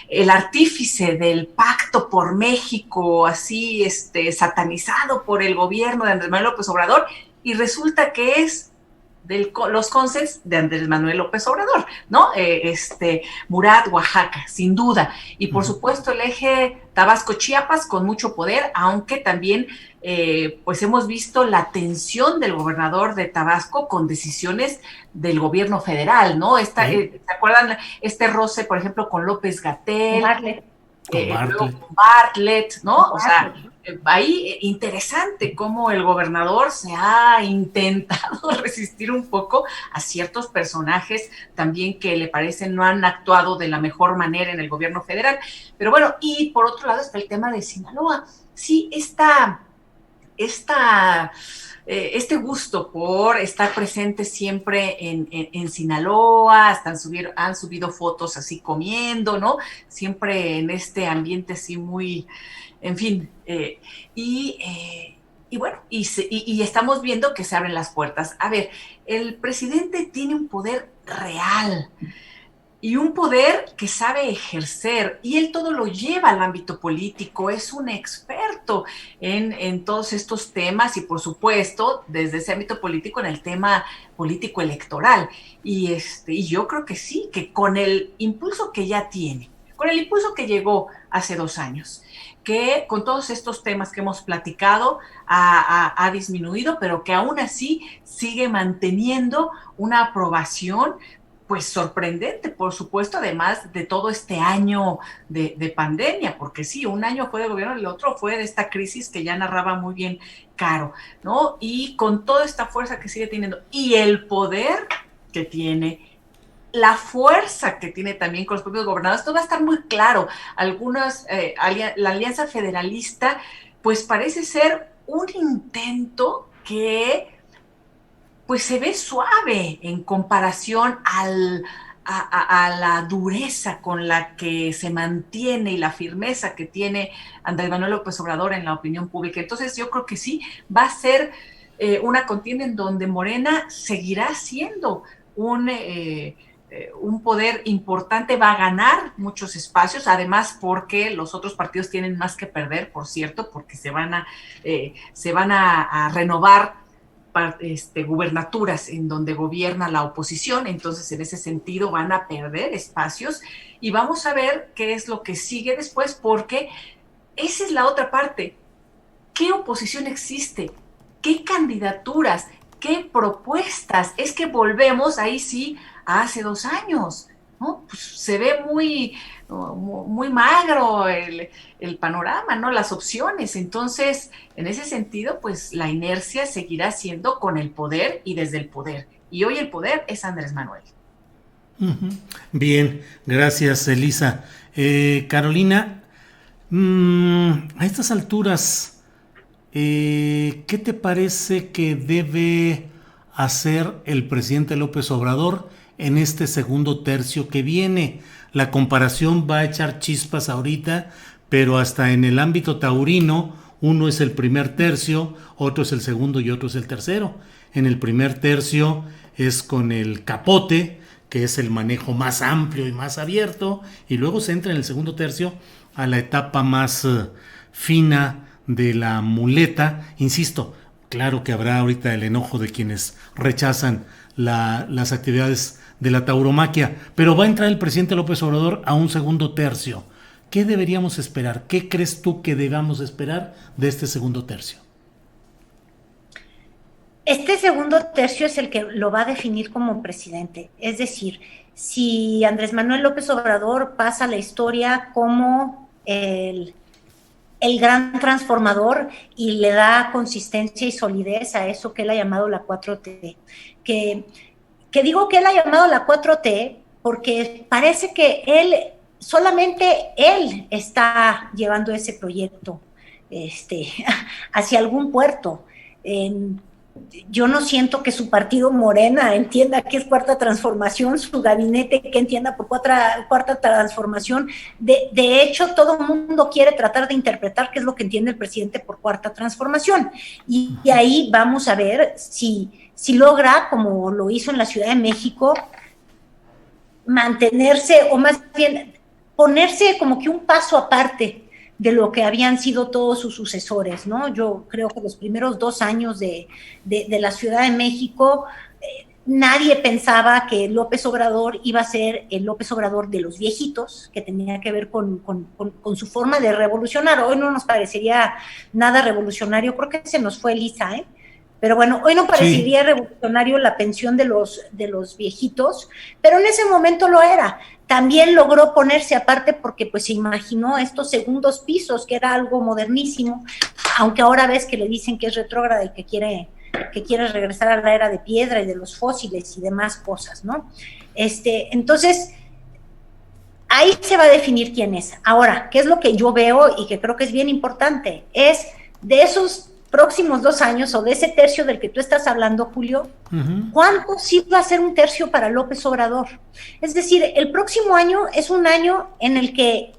el artífice del pacto por México, así satanizado por el gobierno de Andrés Manuel López Obrador, y resulta que es los consens de Andrés Manuel López Obrador, ¿no? Murat, Oaxaca, sin duda. Y por supuesto el eje Tabasco-Chiapas con mucho poder, aunque también pues hemos visto la tensión del gobernador de Tabasco con decisiones del gobierno federal, ¿no? Se acuerdan este roce, por ejemplo, con López-Gatell, Con luego Bartlett. con Bartlett, ¿no? O sea, ahí interesante cómo el gobernador se ha intentado resistir un poco a ciertos personajes también que le parecen no han actuado de la mejor manera en el gobierno federal. Pero bueno, y por otro lado está el tema de Sinaloa. Sí, este gusto por estar presente siempre en Sinaloa, hasta han subido fotos así comiendo, ¿no? Siempre en este ambiente así muy, en fin, y bueno, y estamos viendo que se abren las puertas. A ver, el presidente tiene un poder real y un poder que sabe ejercer, y él todo lo lleva al ámbito político, es un experto en todos estos temas y por supuesto desde ese ámbito político en el tema político electoral. Y yo creo que sí, que con el impulso que ya tiene, con el impulso que llegó hace 2 años, que con todos estos temas que hemos platicado ha disminuido, pero que aún así sigue manteniendo una aprobación pues sorprendente, por supuesto, además de todo este año de pandemia, porque sí, un año fue de gobierno, el otro fue de esta crisis que ya narraba muy bien Caro, ¿no? Y con toda esta fuerza que sigue teniendo y el poder que tiene, la fuerza que tiene también con los propios gobernadores, esto va a estar muy claro. La Alianza Federalista, pues parece ser un intento que pues se ve suave en comparación a la dureza con la que se mantiene y la firmeza que tiene Andrés Manuel López Obrador en la opinión pública. Entonces yo creo que sí, va a ser una contienda en donde Morena seguirá siendo un poder importante, va a ganar muchos espacios, además porque los otros partidos tienen más que perder, por cierto, porque se van a renovar gubernaturas en donde gobierna la oposición, entonces en ese sentido van a perder espacios y vamos a ver qué es lo que sigue después, porque esa es la otra parte. ¿Qué oposición existe? ¿Qué candidaturas? ¿Qué propuestas? Es que volvemos ahí sí a hace 2 años, ¿no? Pues se ve muy magro el panorama, ¿no? Las opciones. Entonces, en ese sentido, pues la inercia seguirá siendo con el poder y desde el poder. Y hoy el poder es Andrés Manuel. Bien, gracias, Elisa. Carolina, a estas alturas, ¿qué te parece que debe hacer el presidente López Obrador en este segundo tercio que viene? La comparación va a echar chispas ahorita, pero hasta en el ámbito taurino, uno es el primer tercio, otro es el segundo y otro es el tercero. En el primer tercio es con el capote, que es el manejo más amplio y más abierto, y luego se entra en el segundo tercio a la etapa más fina de la muleta. Insisto, claro que habrá ahorita el enojo de quienes rechazan las actividades de la tauromaquia, pero va a entrar el presidente López Obrador a un segundo tercio. ¿Qué deberíamos esperar? ¿Qué crees tú que debamos esperar de este segundo tercio? Este segundo tercio es el que lo va a definir como presidente. Es decir, si Andrés Manuel López Obrador pasa a la historia como el gran transformador y le da consistencia y solidez a eso que él ha llamado la 4T. Que digo que él ha llamado la 4T porque parece que solamente él está llevando ese proyecto hacia algún puerto. Yo no siento que su partido Morena entienda qué es cuarta transformación, su gabinete que entienda por cuarta transformación. De hecho, todo el mundo quiere tratar de interpretar qué es lo que entiende el presidente por cuarta transformación. Y ahí vamos a ver si logra, como lo hizo en la Ciudad de México, mantenerse, o más bien ponerse como que un paso aparte de lo que habían sido todos sus sucesores, ¿no? Yo creo que los primeros 2 años de la Ciudad de México, nadie pensaba que López Obrador iba a ser el López Obrador de los viejitos, que tenía que ver con su forma de revolucionar. Hoy no nos parecería nada revolucionario, creo que se nos fue Elisa, ¿eh? Pero bueno, hoy no parecería revolucionario la pensión de los viejitos, pero en ese momento lo era. también logró ponerse aparte porque pues se imaginó estos segundos pisos, que era algo modernísimo, aunque ahora ves que le dicen que es retrógrada y que quiere regresar a la era de piedra y de los fósiles y demás cosas, ¿no? Entonces, ahí se va a definir quién es. Ahora, ¿qué es lo que yo veo y que creo que es bien importante? Es de esos próximos 2 años o de ese tercio del que tú estás hablando, Julio, ¿cuánto sí va a ser un tercio para López Obrador? Es decir, el próximo año es un año en el que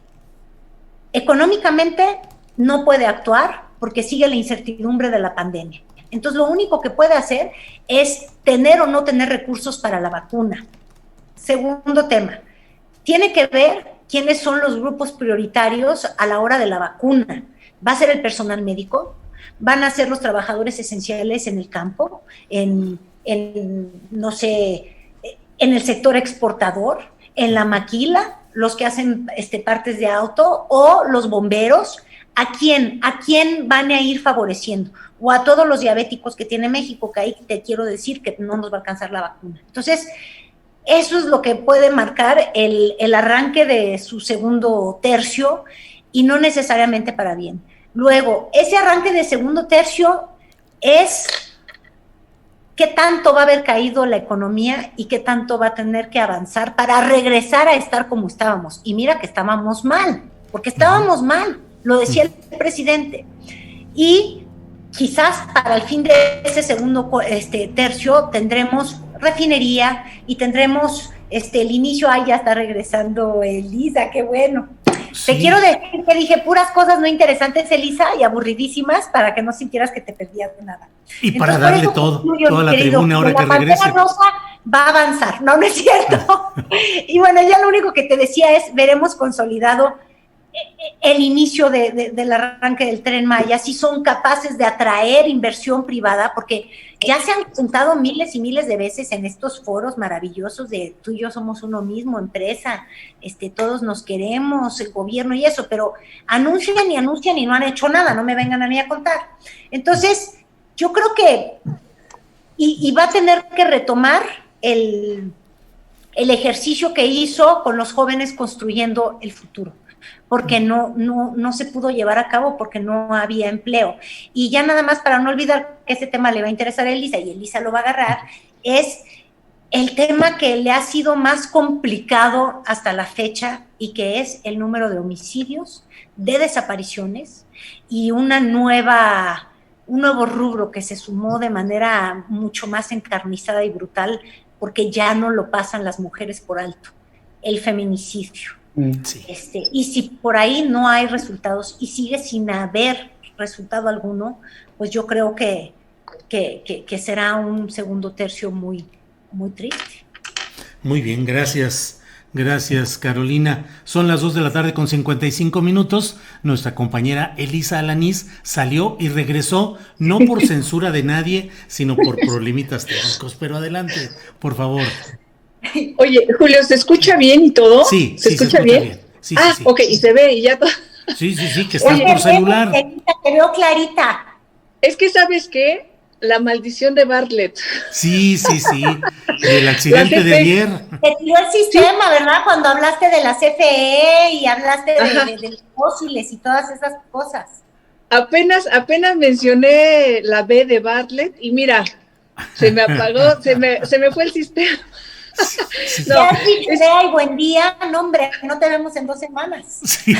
económicamente no puede actuar porque sigue la incertidumbre de la pandemia. Entonces, lo único que puede hacer es tener o no tener recursos para la vacuna. Segundo tema, tiene que ver quiénes son los grupos prioritarios a la hora de la vacuna. ¿Va a ser el personal médico? ¿Van a ser los trabajadores esenciales en el campo? No sé, en el sector exportador, en la maquila, los que hacen partes de auto, o los bomberos. ¿A quién van a ir favoreciendo? O a todos los diabéticos que tiene México, que ahí te quiero decir que no nos va a alcanzar la vacuna. Entonces, eso es lo que puede marcar el arranque de su segundo tercio, y no necesariamente para bien. Luego, ese arranque de segundo tercio es qué tanto va a haber caído la economía y qué tanto va a tener que avanzar para regresar a estar como estábamos. Y mira que estábamos mal, porque estábamos mal, lo decía el presidente. Y quizás para el fin de ese segundo tercio tendremos refinería y tendremos el inicio. Ya está regresando Elisa, qué bueno. Sí. Te quiero decir que dije puras cosas no interesantes, Elisa, y aburridísimas, para que no sintieras que te perdías de nada. Y entonces, para darle toda la tribuna ahora que regrese. La Rosa va a avanzar, no es cierto. Y bueno, ya lo único que te decía es, veremos consolidado el inicio del arranque del Tren Maya, si son capaces de atraer inversión privada, porque ya se han juntado miles y miles de veces en estos foros maravillosos de tú y yo somos uno mismo, empresa, todos nos queremos, el gobierno y eso, pero anuncian y no han hecho nada, no me vengan a mí a contar. Entonces, yo creo que y va a tener que retomar el ejercicio que hizo con los jóvenes construyendo el futuro, porque no se pudo llevar a cabo porque no había empleo. Y ya nada más para no olvidar que ese tema le va a interesar a Elisa y Elisa lo va a agarrar, es el tema que le ha sido más complicado hasta la fecha, y que es el número de homicidios, de desapariciones y un nuevo rubro que se sumó de manera mucho más encarnizada y brutal, porque ya no lo pasan las mujeres por alto, el feminicidio. Sí. Y si por ahí no hay resultados y sigue sin haber resultado alguno, pues yo creo que será un segundo tercio muy, muy triste. Muy bien, gracias. Gracias, Carolina. Son las 2:55 p.m. Nuestra compañera Elisa Alanís salió y regresó, no por censura de nadie, sino por problemitas técnicos. Pero adelante, por favor. Oye, Julio, ¿se escucha bien y todo? Sí, ¿se escucha bien? Sí, sí. Ok, y se ve y ya todo. Sí, que estás por celular. Te veo clarita. Es que, ¿sabes qué? La maldición de Bartlett. Sí. El accidente de ayer. Te tiró el sistema, ¿verdad? Cuando hablaste de la CFE y hablaste de los fósiles y todas esas cosas. Apenas mencioné la B de Bartlett y mira, se me apagó, se me fue el sistema. Sí. No, y buen día, no hombre, no te vemos en 2 semanas. Sí.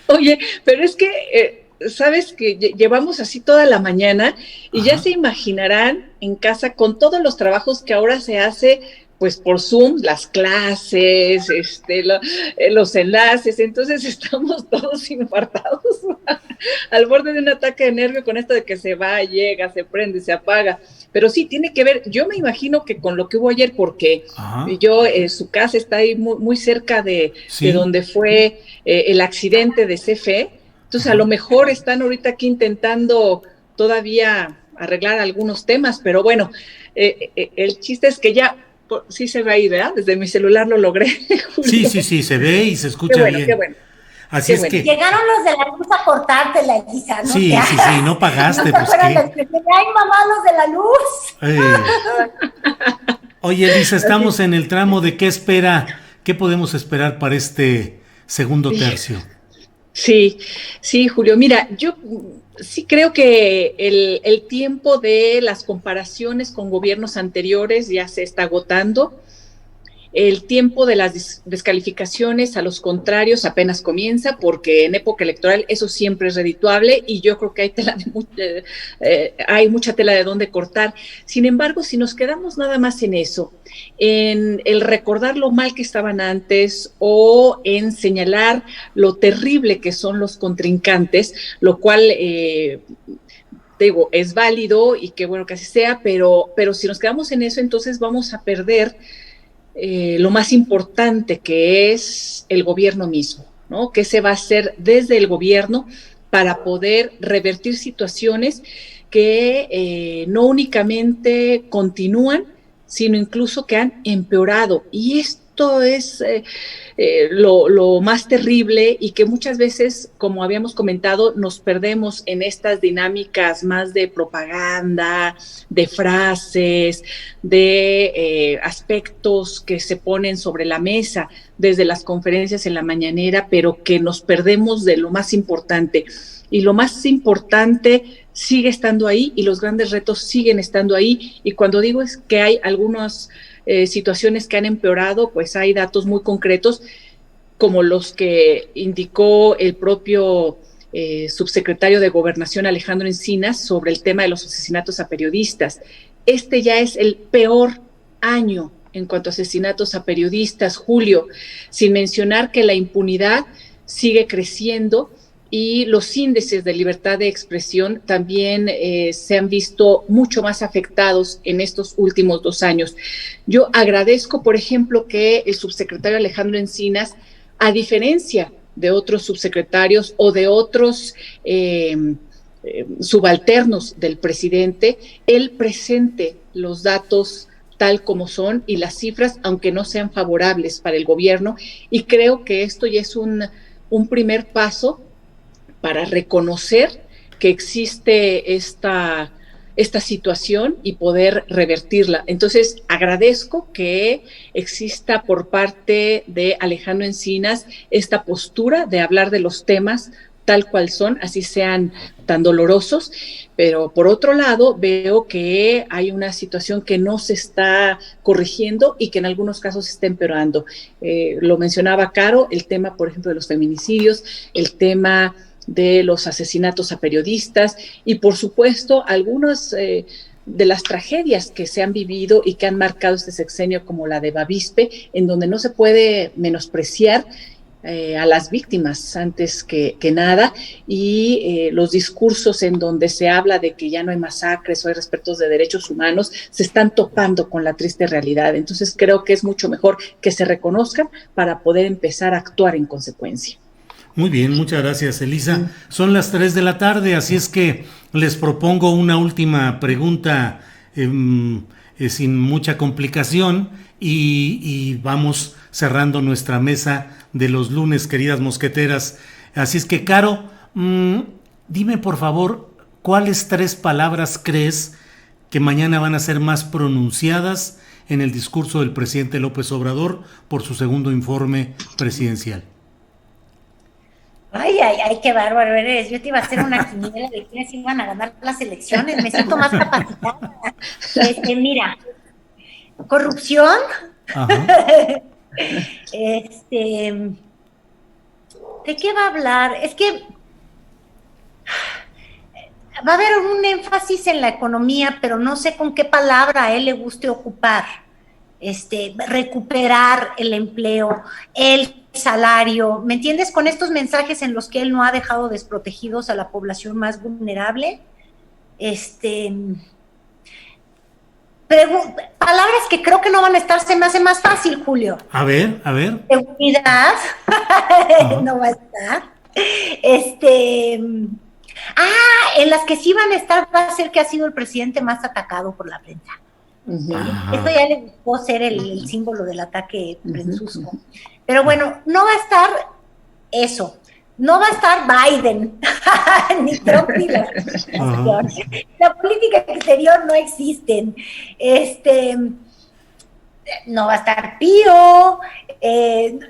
Oye, pero es que sabes que llevamos así toda la mañana y ya se imaginarán en casa con todos los trabajos que ahora se hace pues por Zoom, las clases, los enlaces, entonces estamos todos infartados al borde de un ataque de nervio con esto de que se va, llega, se prende, se apaga, pero sí, tiene que ver, yo me imagino que con lo que hubo ayer, porque su casa está ahí muy, muy cerca de donde fue el accidente de CFE, entonces a lo mejor están ahorita aquí intentando todavía arreglar algunos temas, pero bueno, el chiste es que ya sí se ve ahí, ¿verdad? Desde mi celular lo logré. Sí, se ve y se escucha bien. Qué bueno. Así es que... Llegaron los de la luz a cortártela, Elisa, ¿no? Sí, no pagaste, pues ¿qué? ¡Ay, mamá, los de la luz! Oye, Elisa, estamos en el tramo de qué podemos esperar para este segundo tercio. Sí, sí, Julio. Mira, yo sí creo que el tiempo de las comparaciones con gobiernos anteriores ya se está agotando. El tiempo de las descalificaciones a los contrarios apenas comienza, porque en época electoral eso siempre es redituable y yo creo que hay mucha tela de dónde cortar. Sin embargo, si nos quedamos nada más en eso, en el recordar lo mal que estaban antes o en señalar lo terrible que son los contrincantes, lo cual digo, es válido y qué bueno que así sea, pero si nos quedamos en eso, entonces vamos a perder lo más importante, que es el gobierno mismo, ¿no? ¿Qué se va a hacer desde el gobierno para poder revertir situaciones que no únicamente continúan, sino incluso que han empeorado? Y esto es lo más terrible, y que muchas veces, como habíamos comentado, nos perdemos en estas dinámicas más de propaganda, de frases, de aspectos que se ponen sobre la mesa desde las conferencias en la mañanera, pero que nos perdemos de lo más importante. Y lo más importante sigue estando ahí y los grandes retos siguen estando ahí. Y cuando digo es que hay algunas situaciones que han empeorado, pues hay datos muy concretos, como los que indicó el propio subsecretario de Gobernación, Alejandro Encinas, sobre el tema de los asesinatos a periodistas. Este ya es el peor año en cuanto a asesinatos a periodistas, Julio, sin mencionar que la impunidad sigue creciendo y los índices de libertad de expresión también se han visto mucho más afectados en estos últimos 2 años. Yo agradezco, por ejemplo, que el subsecretario Alejandro Encinas, a diferencia de otros subsecretarios o de otros subalternos del presidente, él presente los datos tal como son y las cifras, aunque no sean favorables para el gobierno, y creo que esto ya es un primer paso para reconocer que existe esta situación y poder revertirla. Entonces, agradezco que exista por parte de Alejandro Encinas esta postura de hablar de los temas tal cual son, así sean tan dolorosos, pero por otro lado veo que hay una situación que no se está corrigiendo y que en algunos casos se está empeorando. Lo mencionaba Caro, el tema, por ejemplo, de los feminicidios, el tema de los asesinatos a periodistas y, por supuesto, algunas de las tragedias que se han vivido y que han marcado este sexenio, como la de Bavispe, en donde no se puede menospreciar a las víctimas antes que nada, y los discursos en donde se habla de que ya no hay masacres o hay respetos de derechos humanos se están topando con la triste realidad. Entonces creo que es mucho mejor que se reconozcan para poder empezar a actuar en consecuencia. Muy bien, muchas gracias, Elisa. Son las 3 de la tarde, así es que les propongo una última pregunta sin mucha complicación y vamos cerrando nuestra mesa de los lunes, queridas mosqueteras. Así es que, Caro, dime por favor, ¿cuáles 3 palabras crees que mañana van a ser más pronunciadas en el discurso del presidente López Obrador por su segundo informe presidencial? Ay, qué bárbaro eres. Yo te iba a hacer una quiniela de quiénes iban a ganar las elecciones. Me siento más capacitada. Mira, corrupción. ¿De qué va a hablar? Es que va a haber un énfasis en la economía, pero no sé con qué palabra a él le guste ocupar. Recuperar el empleo, el salario, ¿me entiendes? Con estos mensajes en los que él no ha dejado desprotegidos a la población más vulnerable. Palabras que creo que no van a estar, se me hace más fácil, Julio. A ver. Seguridad, no va a estar. En las que sí van a estar va a ser que ha sido el presidente más atacado por la prensa. Esto ya le gustó ser el símbolo del ataque prensusco. Pero bueno, no va a estar eso. No va a estar Biden, ni Trump, ni la política exterior no existen. no va a estar Pío,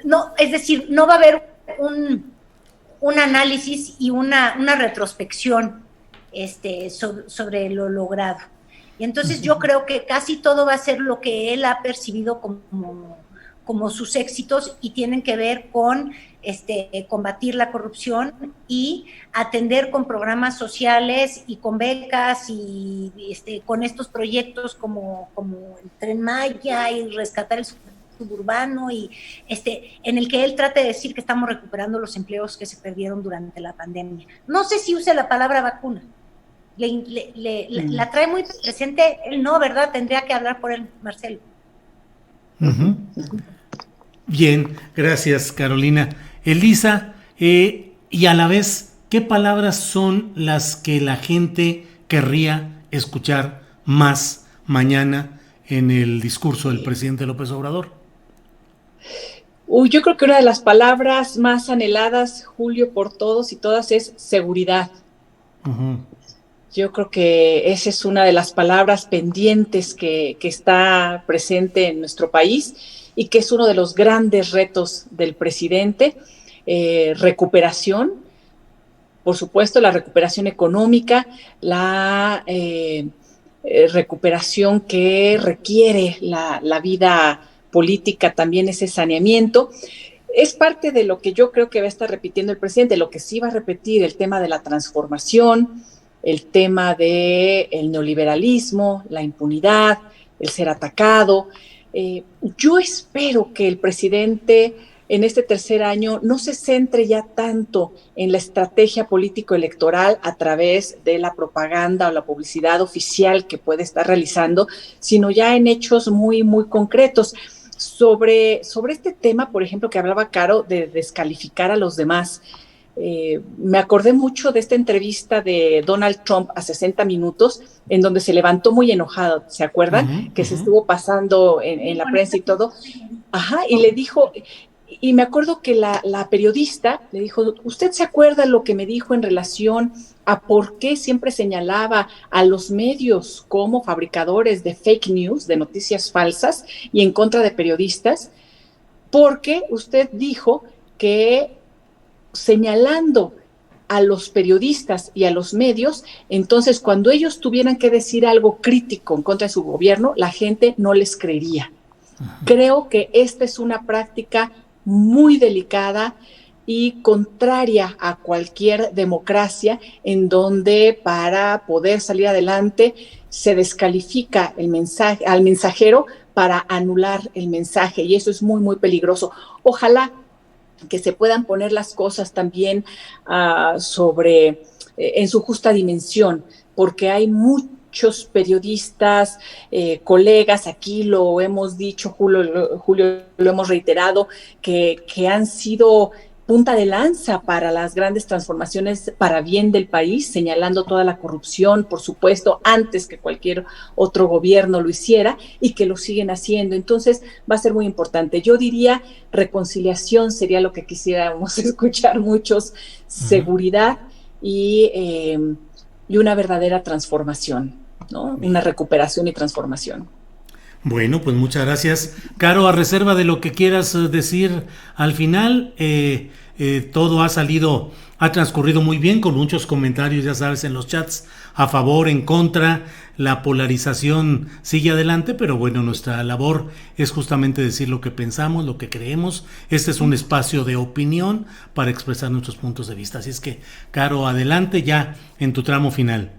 no, es decir, no va a haber un análisis y una retrospección sobre lo logrado. Y entonces yo creo que casi todo va a ser lo que él ha percibido como sus éxitos, y tienen que ver con combatir la corrupción y atender con programas sociales y con becas y con estos proyectos como el Tren Maya y rescatar el suburbano, y en el que él trata de decir que estamos recuperando los empleos que se perdieron durante la pandemia. No sé si use la palabra vacuna. La trae muy presente él, no, ¿verdad? Tendría que hablar por él, Marcelo. Uh-huh. Bien, gracias, Carolina. Elisa, y a la vez, ¿qué palabras son las que la gente querría escuchar más mañana en el discurso del presidente López Obrador? Yo creo que una de las palabras más anheladas, Julio, por todos y todas es seguridad. Uh-huh. Yo creo que esa es una de las palabras pendientes que está presente en nuestro país y que es uno de los grandes retos del presidente. Recuperación, por supuesto, la recuperación económica, la recuperación que requiere la vida política, también ese saneamiento. Es parte de lo que yo creo que va a estar repitiendo el presidente. Lo que sí va a repetir, el tema de la transformación, el tema del neoliberalismo, la impunidad, el ser atacado. Yo espero que el presidente en este tercer año no se centre ya tanto en la estrategia político-electoral a través de la propaganda o la publicidad oficial que puede estar realizando, sino ya en hechos muy, muy concretos. Sobre este tema, por ejemplo, que hablaba Caro, de descalificar a los demás, me acordé mucho de esta entrevista de Donald Trump a 60 Minutos, en donde se levantó muy enojado, ¿se acuerdan? Uh-huh, que se estuvo pasando en la prensa y todo. Ajá, y le dijo, y me acuerdo que la periodista le dijo, ¿usted se acuerda lo que me dijo en relación a por qué siempre señalaba a los medios como fabricadores de fake news, de noticias falsas, y en contra de periodistas? Porque usted dijo que señalando a los periodistas y a los medios, entonces cuando ellos tuvieran que decir algo crítico en contra de su gobierno, la gente no les creería. Ajá. Creo que esta es una práctica muy delicada y contraria a cualquier democracia, en donde para poder salir adelante se descalifica al mensajero para anular el mensaje, y eso es muy, muy peligroso. Ojalá que se puedan poner las cosas también en su justa dimensión, porque hay muchos periodistas, colegas, aquí lo hemos dicho, Julio, lo hemos reiterado, que han sido punta de lanza para las grandes transformaciones para bien del país, señalando toda la corrupción, por supuesto, antes que cualquier otro gobierno lo hiciera, y que lo siguen haciendo. Entonces va a ser muy importante. Yo diría reconciliación sería lo que quisiéramos escuchar muchos, seguridad y una verdadera transformación, ¿no? Una recuperación y transformación. Bueno, pues muchas gracias. Caro, a reserva de lo que quieras decir al final, todo ha transcurrido muy bien, con muchos comentarios, ya sabes, en los chats, a favor, en contra, la polarización sigue adelante, pero bueno, nuestra labor es justamente decir lo que pensamos, lo que creemos. Este es un espacio de opinión para expresar nuestros puntos de vista. Así es que, Caro, adelante ya en tu tramo final.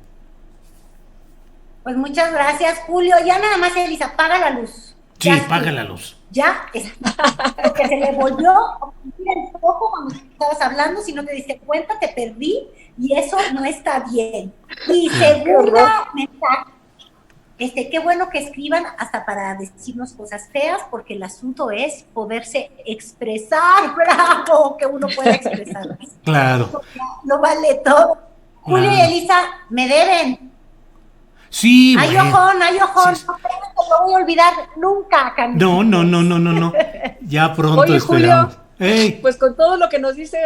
Pues muchas gracias, Julio. Ya nada más, Elisa, apaga la luz. Sí, apaga la luz. Ya, porque se le volvió a poner el foco cuando estabas hablando, si no te diste cuenta, te perdí, y eso no está bien. Y segunda mensaje, qué bueno que escriban hasta para decirnos cosas feas, porque el asunto es poderse expresar. ¡Bravo! Que uno pueda expresar. Claro. Lo vale todo. Julio y Elisa, me deben. Sí, ay, ojón, sí. No lo voy a olvidar nunca, Camilo. No. Ya pronto. Oye, esperamos. Julio, hey. Pues con todo lo que nos dice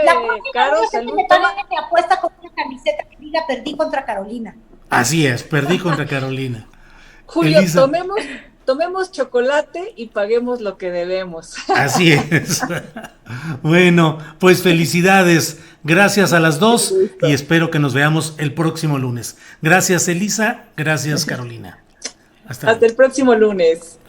Caro, salud. Me apuesta con una camiseta que diga perdí contra Carolina. Así es, perdí contra Carolina. Julio, tomemos chocolate y paguemos lo que debemos. Así es. Bueno, pues felicidades. Gracias a las dos y espero que nos veamos el próximo lunes. Gracias, Elisa. Gracias, Carolina. Hasta el próximo lunes.